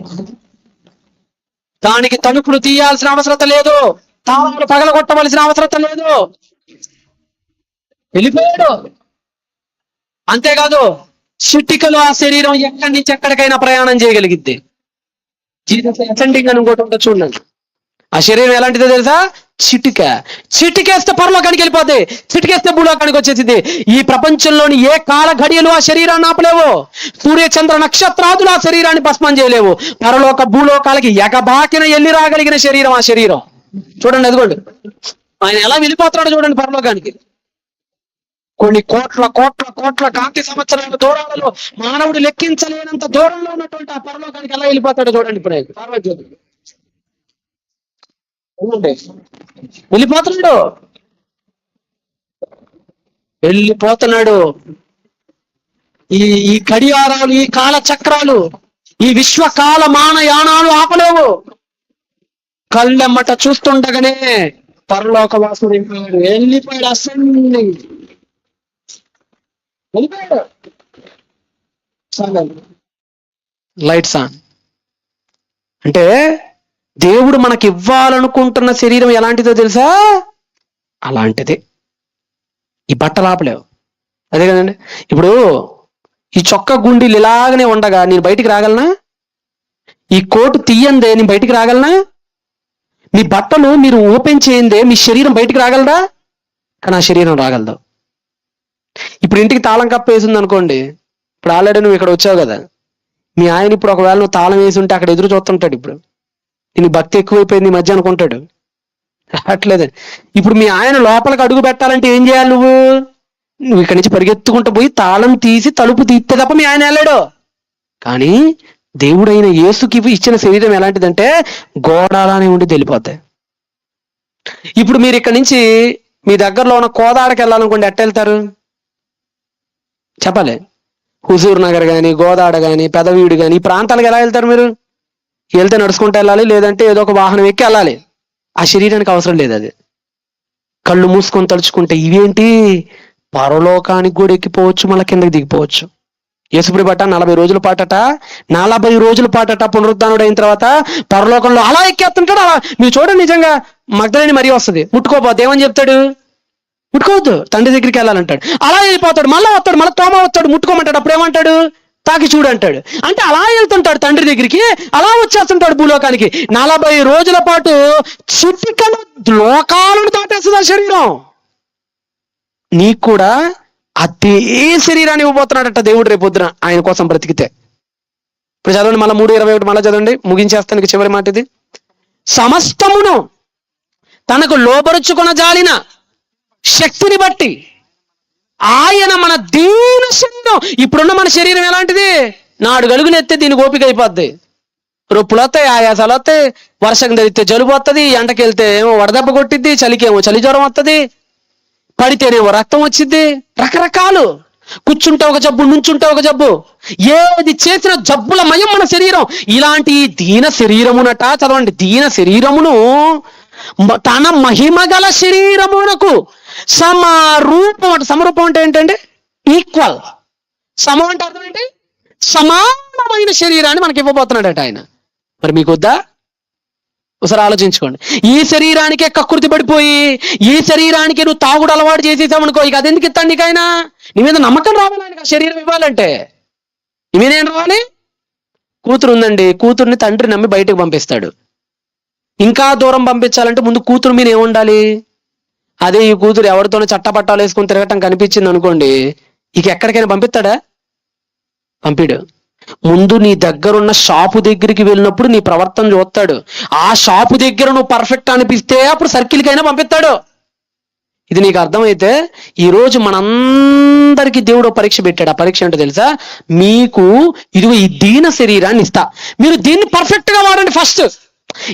దానికి తలుపులు తీయాల్సిన అవసరం లేదు, తాళాలు పగలగొట్టవలసిన అవసరం లేదు. వెళ్ళిపోయాడు. అంతేకాదు చిటికలో ఆ శరీరం ఎక్కడి నుంచి ఎక్కడికైనా ప్రయాణం చేయగలిగిద్ది. జీసస్ అసెండింగ్ అని ఇంకోటి ఉంటుంది చూడండి. ఆ శరీరం ఎలాంటిదో తెలుసా? చిటికేస్తే పరలోకానికి వెళ్ళిపోద్ది, చిటికేస్తే భూలోకానికి వచ్చేసింది. ఈ ప్రపంచంలోని ఏ కాల ఘడియలు ఆ శరీరాన్ని ఆపలేవు. సూర్య చంద్ర నక్షత్రాదులు ఆ శరీరాన్ని భస్మం చేయలేవు. పరలోక భూలోకాలకి ఎగబాకిన వెళ్ళి రాగలిగిన శరీరం ఆ శరీరం. చూడండి, అదిగోండి ఆయన ఎలా వెళ్ళిపోతున్నాడు చూడండి పరలోకానికి. కొన్ని కోట్ల కోట్ల కోట్ల కాంతి సంవత్సరాల దూరాలలో మానవుడు లెక్కించలేనంత దూరంలో ఉన్నటువంటి ఆ పరలోకానికి ఎలా వెళ్ళిపోతాడో చూడండి. ఇప్పుడు వెళ్ళిపోతున్నాడు. ఈ గడియారాలు, ఈ కాల చక్రాలు, ఈ విశ్వకాల మానయానాలు ఆపలేవు. కళ్ళెమ్మట చూస్తుండగానే పరలోకవాసుడు వెళ్ళిపోయాడు. అసెండింగ్ వెళ్ళిపోయాడు. Lights on. అంటే దేవుడు మనకి ఇవ్వాలనుకుంటున్న శరీరం ఎలాంటిదో తెలుసా? అలాంటిదే. ఈ బట్టలు ఆపలేవు. అదే కదండి. ఇప్పుడు ఈ చొక్కా గుండీలు ఇలాగనే ఉండగా నేను బయటికి రాగలనా? ఈ కోటు తీయందే నేను బయటికి రాగలనా? మీ బట్టలు మీరు ఓపెన్ చేయందే మీ శరీరం బయటికి రాగలరా? కానీ ఆ శరీరం రాగలదు. ఇప్పుడు ఇంటికి తాళం కప్ప వేసింది అనుకోండి. ఇప్పుడు ఆల్రెడీ నువ్వు ఇక్కడ వచ్చావు కదా, మీ ఆయన ఇప్పుడు ఒకవేళ నువ్వు తాళం వేసి ఉంటే అక్కడ ఎదురు చూస్తుంటాడు. ఇప్పుడు నీ భక్తి ఎక్కువైపోయింది ఈ మధ్య అనుకుంటాడు. రావట్లేదు. ఇప్పుడు మీ ఆయన లోపలికి అడుగు పెట్టాలంటే ఏం చేయాలి? నువ్వు ఇక్కడి నుంచి పరిగెత్తుకుంటూ పోయి తాళం తీసి తలుపు తీస్తే తప్ప మీ ఆయన వెళ్ళాడు. కానీ దేవుడైన యేసుకి ఇచ్చిన శరీరం ఎలాంటిదంటే గోడాలానే ఉండి తెలిపోతాయి. ఇప్పుడు మీరు ఇక్కడి నుంచి మీ దగ్గరలో ఉన్న కోదాడకి వెళ్ళాలనుకోండి, ఎట్ట వెళ్తారు చెప్పాలి? హుజూర్ నగర్ కానీ, గోదాడ కానీ, పెదవీడు కానీ, ఈ ప్రాంతాలకు ఎలా వెళ్తారు మీరు? వెళ్తే నడుచుకుంటూ వెళ్ళాలి, లేదంటే ఏదో ఒక వాహనం ఎక్కి వెళ్ళాలి. ఆ శరీరానికి అవసరం లేదు. అది కళ్ళు మూసుకొని తలుచుకుంటే ఇవేంటి, పరలోకానికి కూడా ఎక్కిపోవచ్చు, మళ్ళీ కిందకి దిగిపోవచ్చు. యేసుప్రభు బట్ట 40 రోజుల పాటట పునరుద్ధానుడు అయిన తర్వాత పరలోకంలో అలా ఎక్కేస్తుంటాడు. అలా మీరు చూడండి, నిజంగా మగ్దలేని మరీ వస్తుంది, ముట్టుకోపోతే ఏమని చెప్తాడు? ముట్టుకోవద్దు, తండ్రి దగ్గరికి వెళ్ళాలంటాడు. అలా వెళ్ళిపోతాడు, మళ్ళీ వస్తాడు, మళ్ళీ తోమ వస్తాడు, ముట్టుకోమంటాడు. అప్పుడు ఏమంటాడు? తాకి చూడు అంటాడు. అంటే అలా వెళ్తుంటాడు తండ్రి దగ్గరికి, అలా వచ్చేస్తుంటాడు భూలోకానికి. 40 రోజుల పాటు చిటికలు లోకాలను దాటేస్తుంది ఆ శరీరం. నీకు కూడా అదే శరీరాన్ని ఇవ్వబోతున్నాడట దేవుడు రేపొద్దున ఆయన కోసం బ్రతికితే. ఇప్పుడు చదవండి, మళ్ళీ 3:21 మళ్ళీ చదవండి, ముగించేస్తానికి చివరి మాట ఇది. సమస్తమును తనకు లోబరుచుకొన జాలిన శక్తిని బట్టి ఆయన మన దీన శరీరం. ఇప్పుడున్న మన శరీరం ఎలాంటిది? 4 అడుగులు ఎత్తే దీనికి ఓపిక అయిపోద్ది. రొప్పులు వస్తాయి, ఆయాసాలు వస్తాయి, వర్షం తగిలితే జలుబు వస్తుంది, ఎండకెళ్తే ఏమో వడదెబ్బ కొట్టిద్ది, చలికేమో చలి జ్వరం వస్తుంది, పడితేనేమో రక్తం వచ్చింది, రకరకాలు. కూర్చుంటే ఒక జబ్బు, నుంచుంటే ఒక జబ్బు, ఏది చేసిన జబ్బుల మయం మన శరీరం. ఇలాంటి దీన శరీరమునట, చదవండి, దీన శరీరమును తన మహిమ గల శరీరమునకు సమరూపం అంట. సమరూపం అంటే ఏంటంటే ఈక్వల్. సమం అంటే అర్థం ఏంటి? సమానమైన శరీరాన్ని మనకి ఇవ్వబోతున్నాడట ఆయన. మరి మీకు వద్దా? ఒకసారి ఆలోచించుకోండి. ఈ శరీరానికే కక్కుర్తి పడిపోయి ఈ శరీరానికి నువ్వు తాగుడు అలవాటు చేసేసావనుకో, ఇక అది ఎందుకు ఇస్తాను నీకైనా? నీ మీద నమ్మకం రావాలి ఆయనకి. ఆ శరీరం ఇవ్వాలంటే నీ మీద ఏం రావాలి? కూతురు ఉందండి, కూతుర్ని తండ్రి నమ్మి బయటకు పంపిస్తాడు. ఇంకా దూరం పంపించాలంటే ముందు కూతురు మీద ఏముండాలి? అదే ఈ కూతురు ఎవరితోనో చట్టపట్టాలు వేసుకొని తిరగటం కనిపించింది అనుకోండి, ఇక ఎక్కడికైనా పంపిస్తాడా? పంపిడు. ముందు నీ దగ్గరున్న షాపు దగ్గరికి వెళ్ళినప్పుడు నీ ప్రవర్తన చూస్తాడు. ఆ షాపు దగ్గర నువ్వు పర్ఫెక్ట్ అనిపిస్తే అప్పుడు సర్కిల్కి అయినా పంపిస్తాడు. ఇది నీకు అర్థమైతే ఈరోజు మనందరికీ దేవుడు పరీక్ష పెట్టాడు. ఆ పరీక్ష ఏంటో తెలుసా? మీకు ఇదిగో ఈ దీన శరీరాన్ని ఇస్తా, మీరు దీన్ని పర్ఫెక్ట్ గా వాడండి. ఫస్ట్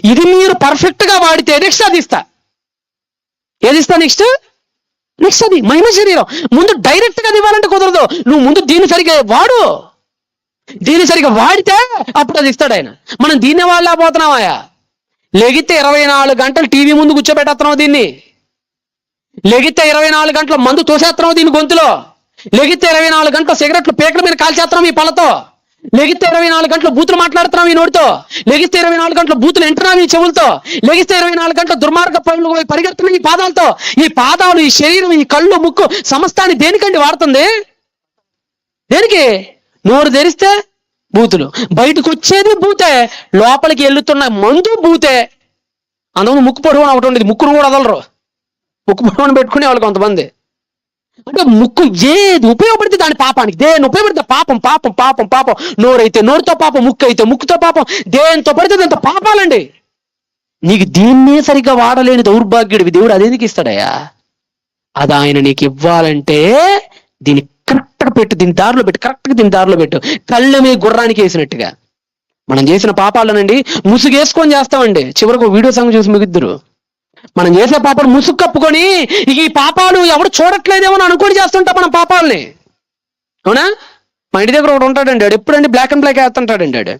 ఇది మీరు పర్ఫెక్ట్ గా వాడితే నెక్స్ట్ అది ఇస్తా. ఏది ఇస్తా? నెక్స్ట్ అది మహిమ శరీరం. ముందు డైరెక్ట్ గా ఇవ్వాలంటే కుదరదు. నువ్వు ముందు దీన్ని సరిగ్గా వాడు, దీన్ని సరిగ్గా వాడితే అప్పుడు అది ఇస్తాడు ఆయన. మనం దీన్నే వాడలేకపోతున్నామా? లెగితే 24 గంటలు టీవీ ముందు కూర్చోబెట్టేస్తున్నావు దీన్ని, లెగితే 24 గంటల మందు తోసేస్తున్నావు దీని గొంతులో, లెగితే 24 గంటల సిగరెట్లు పేకల మీద కాల్చేస్తున్నాం ఈ పళ్ళతో, లెగిస్తే 24 గంటలు బూతులు మాట్లాడుతున్నాం ఈ నోటితో, లెగిస్తే 24 గంటలు బూతులు ఎంటున్నాం ఈ చెవులతో, లెగిస్తే 24 గంటల దుర్మార్గ పనులు పరిగెడుతున్నాం ఈ పాదాలతో. ఈ పాదాలు, ఈ శరీరం, ఈ కళ్ళు, ముక్కు సమస్తాన్ని దేనికండి వాడుతుంది? దేనికి? నోరు తెరిస్తే బూతులు, బయటకు వచ్చేది బూతే, లోపలికి వెళ్తున్న మందు బూతే. అంతకుముందు ముక్కు పొడవు ఒకటి ఉండేది, ముక్కును కూడా వదలరు, ముక్కు పొడవును పెట్టుకునే వాళ్ళు కొంతమంది. అంటే ముక్కు ఏది ఉపయోగపడితే దాని పాపానికి, దేని ఉపయోగపడితే పాపం పాపం పాపం పాపం. నోరైతే నోరుతో పాపం, ముక్కు అయితే ముక్కుతో పాపం, దేంతో పడితే దాంతో పాపాలండి. నీకు దీన్నే సరిగ్గా వాడలేని దౌర్భాగ్యుడివి దేవుడు అదేందుకు ఇస్తాడయ్యా? అది ఆయన నీకు ఇవ్వాలంటే దీన్ని కరెక్ట్గా పెట్టు, దీని దారిలో పెట్టు, కరెక్ట్గా దీని దారిలో పెట్టు. కళ్ళమే గుర్రానికి వేసినట్టుగా మనం చేసిన పాపాలనండి ముసుగేసుకొని చేస్తామండి. చివరికి వీడియో సాంగ్ చూసి మిగిద్దరు మనం చేసే పాపాలు ముసుగు కప్పుకొని ఈ పాపాలు ఎవడు చూడట్లేదేమో అని అనుకొని చేస్తుంటాం మనం పాపాలని. అవునా? మా ఇంటి దగ్గర ఒకటి ఉంటాడండి, వాడు ఎప్పుడండి బ్లాక్ అండ్ బ్లాక్ వేస్తుంటాడండి. వాడు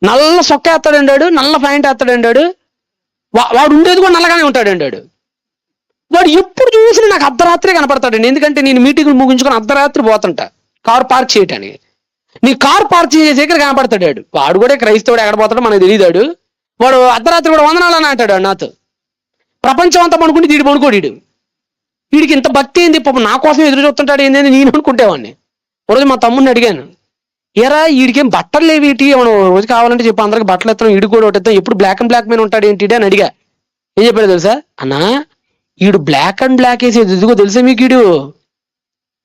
నల్ల సొక్క వేస్తాడండి, వాడు నల్ల ప్యాంట్ వేస్తాడండి, వాడు ఉండేది కూడా నల్లగానే ఉంటాడండి. వాడు ఎప్పుడు చూసినా నాకు అర్ధరాత్రి కనపడతాడండి. ఎందుకంటే నేను మీటింగ్లు ముగించుకొని అర్ధరాత్రి పోతుంటా కారు పార్క్ చేయటానికి. నీ కారు పార్క్ చేసే దగ్గర కనపడతాడు. వాడు కూడా క్రైస్తవుడు, ఎక్కడ పోతాడో మనకు తెలియదాడు. వాడు అర్ధరాత్రి కూడా వందనాలని అంటాడు నాతో. ప్రపంచం అంతా పనుకుంటే వీడు పనుకోడు. వీడికి ఇంత భక్తి ఏంది పాపం, నా కోసం ఎదురు చూస్తుంటాడు ఏంది అని నేను అనుకుంటేవాడిని. ఒకరోజు మా తమ్ముడిని అడిగాను, ఏరా వీడికేం బట్టలు లేవిటి, ఏమన్నా రోజు కావాలంటే చెప్పి అందరికి బట్టలు ఎత్తాం, వీడు కూడా ఒకటి ఎత్తాం, ఎప్పుడు బ్లాక్ అండ్ బ్లాక్ మీద ఉంటాడు ఏంటి అని అడిగా. ఏం చెప్పాడు తెలుసా? అన్నా వీడు బ్లాక్ అండ్ బ్లాక్ వేసేది ఎందుకో తెలుసా మీకు? వీడు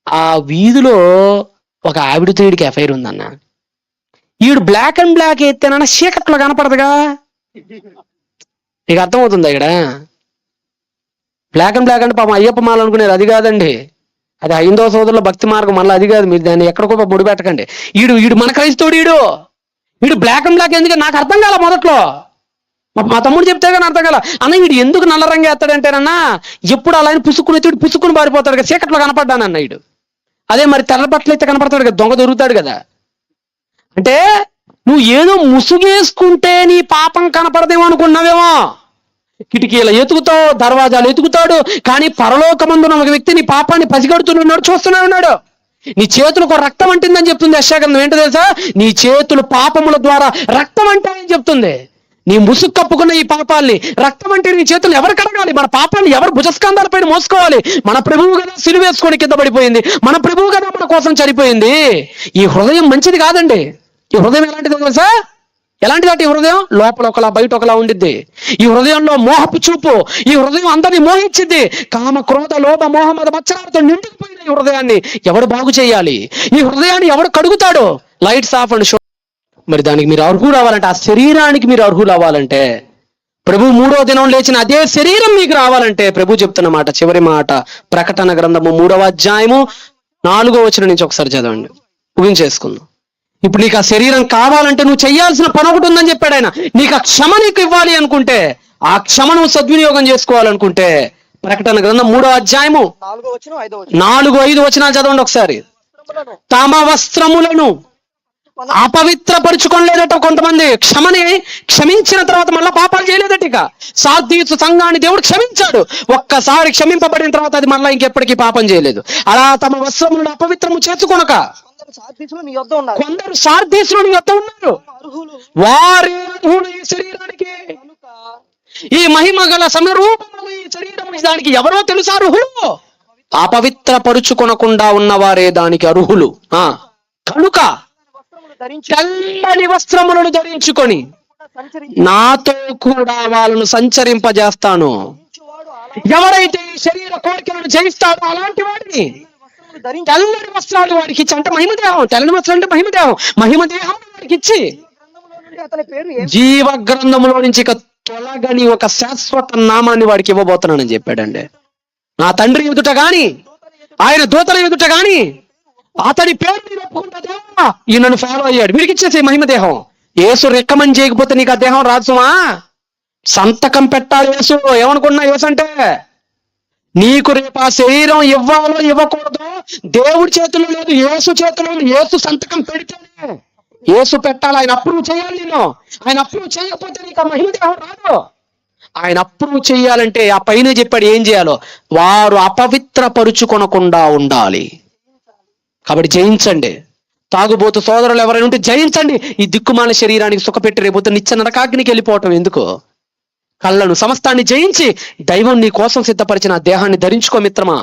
ఆ వీధిలో ఒక ఆవిడతో వీడికి ఎఫ్ఐఆర్ ఉందన్న. వీడు బ్లాక్ అండ్ బ్లాక్ ఎత్తేనన్నా చీకట్లో కనపడదుగా. నీకు అర్థమవుతుందా? ఇక్కడ బ్లాక్ అండ్ బ్లాక్ అంటే పాపం అయ్యప్ప మాల అనుకునేది అది కాదండి. అది హైందవ సోదరుల భక్తి మార్గం, మళ్ళీ అది కాదు. మీరు దాన్ని ఎక్కడికో ముడి పెట్టకండి. వీడు మన క్రైస్తవుడు. వీడు బ్లాక్ అండ్ బ్లాక్ ఎందుకు నాకు అర్థం కాల మొదట్లో. మా తమ్ముడు చెప్తే కానీ అర్థం కాల. అన్న వీడు ఎందుకు నల్ల రంగు వేస్తాడంటేనన్నా ఎప్పుడు అలా పుసుక్కుని పారిపోతాడు కదా, చీకట్లో కనపడ్డానన్న వీడు. అదే మరి తెల్ల బట్టలు అయితే కనపడతాడు కదా, దొంగ దొరుకుతాడు కదా. అంటే నువ్వు ఏదో ముసుగేసుకుంటే నీ పాపం కనపడదేమో అనుకున్నావేమో. కిటికీలు ఎతుకుతావు, దర్వాజాలు ఎతుకుతాడు, కానీ పరలోకమందున ఒక వ్యక్తి నీ పాపాన్ని పసిగడుతున్నాడు, చూస్తూనే ఉన్నాడు. నీ చేతులకు రక్తం అంటిందని చెప్తుంది యెషయా. ఏంటో తెలుసా? నీ చేతులు పాపముల ద్వారా రక్తం అంటాయని చెప్తుంది. నీ ముసుగు కప్పుకున్న ఈ పాపాల్ని రక్తం అంటే నీ చేతులు ఎవరు కడగాలి? మన పాపాన్ని ఎవరు భుజస్కంధాలపైన మోసుకోవాలి? మన ప్రభువు కదా సిలువేసుకొని కింద పడిపోయింది, మన ప్రభువు కదా మన కోసం చనిపోయింది. ఈ హృదయం మంచిది కాదండి. ఈ హృదయం ఎలాంటిది తెలుసా? ఎలాంటిదంటే ఈ హృదయం లోపల ఒకలా బయట ఒకలా ఉండిద్ది. ఈ హృదయంలో మోహపు చూపు, ఈ హృదయం అందరినీ మోహించింది. కామ క్రోధ లోభ మోహ మద మత్సరాలతో నిండిపోయిన ఈ హృదయాన్ని ఎవడు బాగు చేయాలి? ఈ హృదయాన్ని ఎవడు కడుగుతాడు? Lights off and show. మరి దానికి మీరు అర్హులు అవ్వాలంటే, ఆ శరీరానికి మీరు అర్హులు అవ్వాలంటే, ప్రభు 3వ దినం లేచిన అదే శరీరం మీకు రావాలంటే, ప్రభు చెప్తున్న మాట, చివరి మాట, ప్రకటన గ్రంథము 3వ అధ్యాయము 4వ వచనం నుంచి ఒకసారి చదవండి, ముగించేసుకుందాం. ఇప్పుడు నీకు ఆ శరీరం కావాలంటే నువ్వు చేయాల్సిన పని ఒకటి ఉందని చెప్పాడు ఆయన. నీకు ఆ క్షమ నీకు ఇవ్వాలి అనుకుంటే, ఆ క్షమ నువ్వు సద్వినియోగం చేసుకోవాలనుకుంటే, ప్రకటన గ్రంథం 3వ అధ్యాయము 4-5 వచనాలు చదవండి ఒకసారి. తమ వస్త్రములను అపవిత్రపరుచుకోలేదట కొంతమంది. క్షమించిన తర్వాత మళ్ళీ పాపాలు చేయలేదట. ఇక సార్దీసు సంఘాన్ని దేవుడు క్షమించాడు. ఒక్కసారి క్షమింపబడిన తర్వాత అది మళ్ళీ ఇంకెప్పటికీ పాపం చేయలేదు. అలా తమ వస్త్రములను అపవిత్రము చేసుకొనక కొందరు సార్దీసులు నీ యొద్ద ఉన్నారు, వారి అర్హులు ఈ శరీరానికి. ఈ మహిమ గల సమరూపము ఈ శరీరం, దానికి ఎవరో తెలుసా అర్హులు? అపవిత్రపరుచుకొనకుండా ఉన్నవారే దానికి అర్హులు. కనుక తెల్లని వస్త్రములను ధరించుకొని నాతో కూడా వాళ్ళను సంచరింపజేస్తాను. ఎవరైతే ఈ శరీర కోరికలను జయిస్తాడో అలాంటి వాడిని తెల్లని వస్త్రాలు వాడికి ఇచ్చి, అంటే మహిమదేహం, తెల్లని వస్త్రం అంటే మహిమదేహం, మహిమదేహం వాడికి ఇచ్చి జీవ గ్రంథములో నుంచి ఇక తొలగని ఒక శాశ్వత నామాన్ని వాడికి ఇవ్వబోతున్నానని చెప్పాడండి. నా తండ్రి ఎదుట గాని, ఆయన దూతల ఎదుట గాని అతడి పేరు మీరు ఒప్పుకుంటా, దేవా ఈ నన్ను ఫాలో అయ్యాడు, వీడికి ఇచ్చేసే మహిమదేహం. యేసు రికమెండ్ చేయకపోతే నీకు ఆ దేహం రాసుమా? సంతకం పెట్టాలి యేసు. ఏమనుకున్నా యేసు అంటే, నీకు రేపు ఆ శరీరం ఇవ్వాలో ఇవ్వకూడదు దేవుడి చేతుల్లో లేదు, యేసు చేతుల్లో. యేసు సంతకం పెడితేనే, యేసు పెట్టాలి, ఆయన అప్రూవ్ చేయాలి. నేను ఆయన అప్రూవ్ చేయకపోతే నీకు ఆ మహిమదేహం రాదు. ఆయన అప్రూవ్ చేయాలంటే ఆ పైన చెప్పాడు ఏం చేయాలో. వారు అపవిత్రపరుచుకొనకుండా ఉండాలి. కాబట్టి జయించండి. తాగుబోతు సోదరులు ఎవరైనా ఉంటే జయించండి. ఈ దిక్కుమాల శరీరానికి సుఖపెట్టి రేపోతే నిత్య నరకాగ్నికి వెళ్ళిపోవటం ఎందుకు? కళ్ళను సమస్తాన్ని జయించి దైవం నీ కోసం సిద్ధపరిచిన దేహాన్ని ధరించుకో మిత్రమా.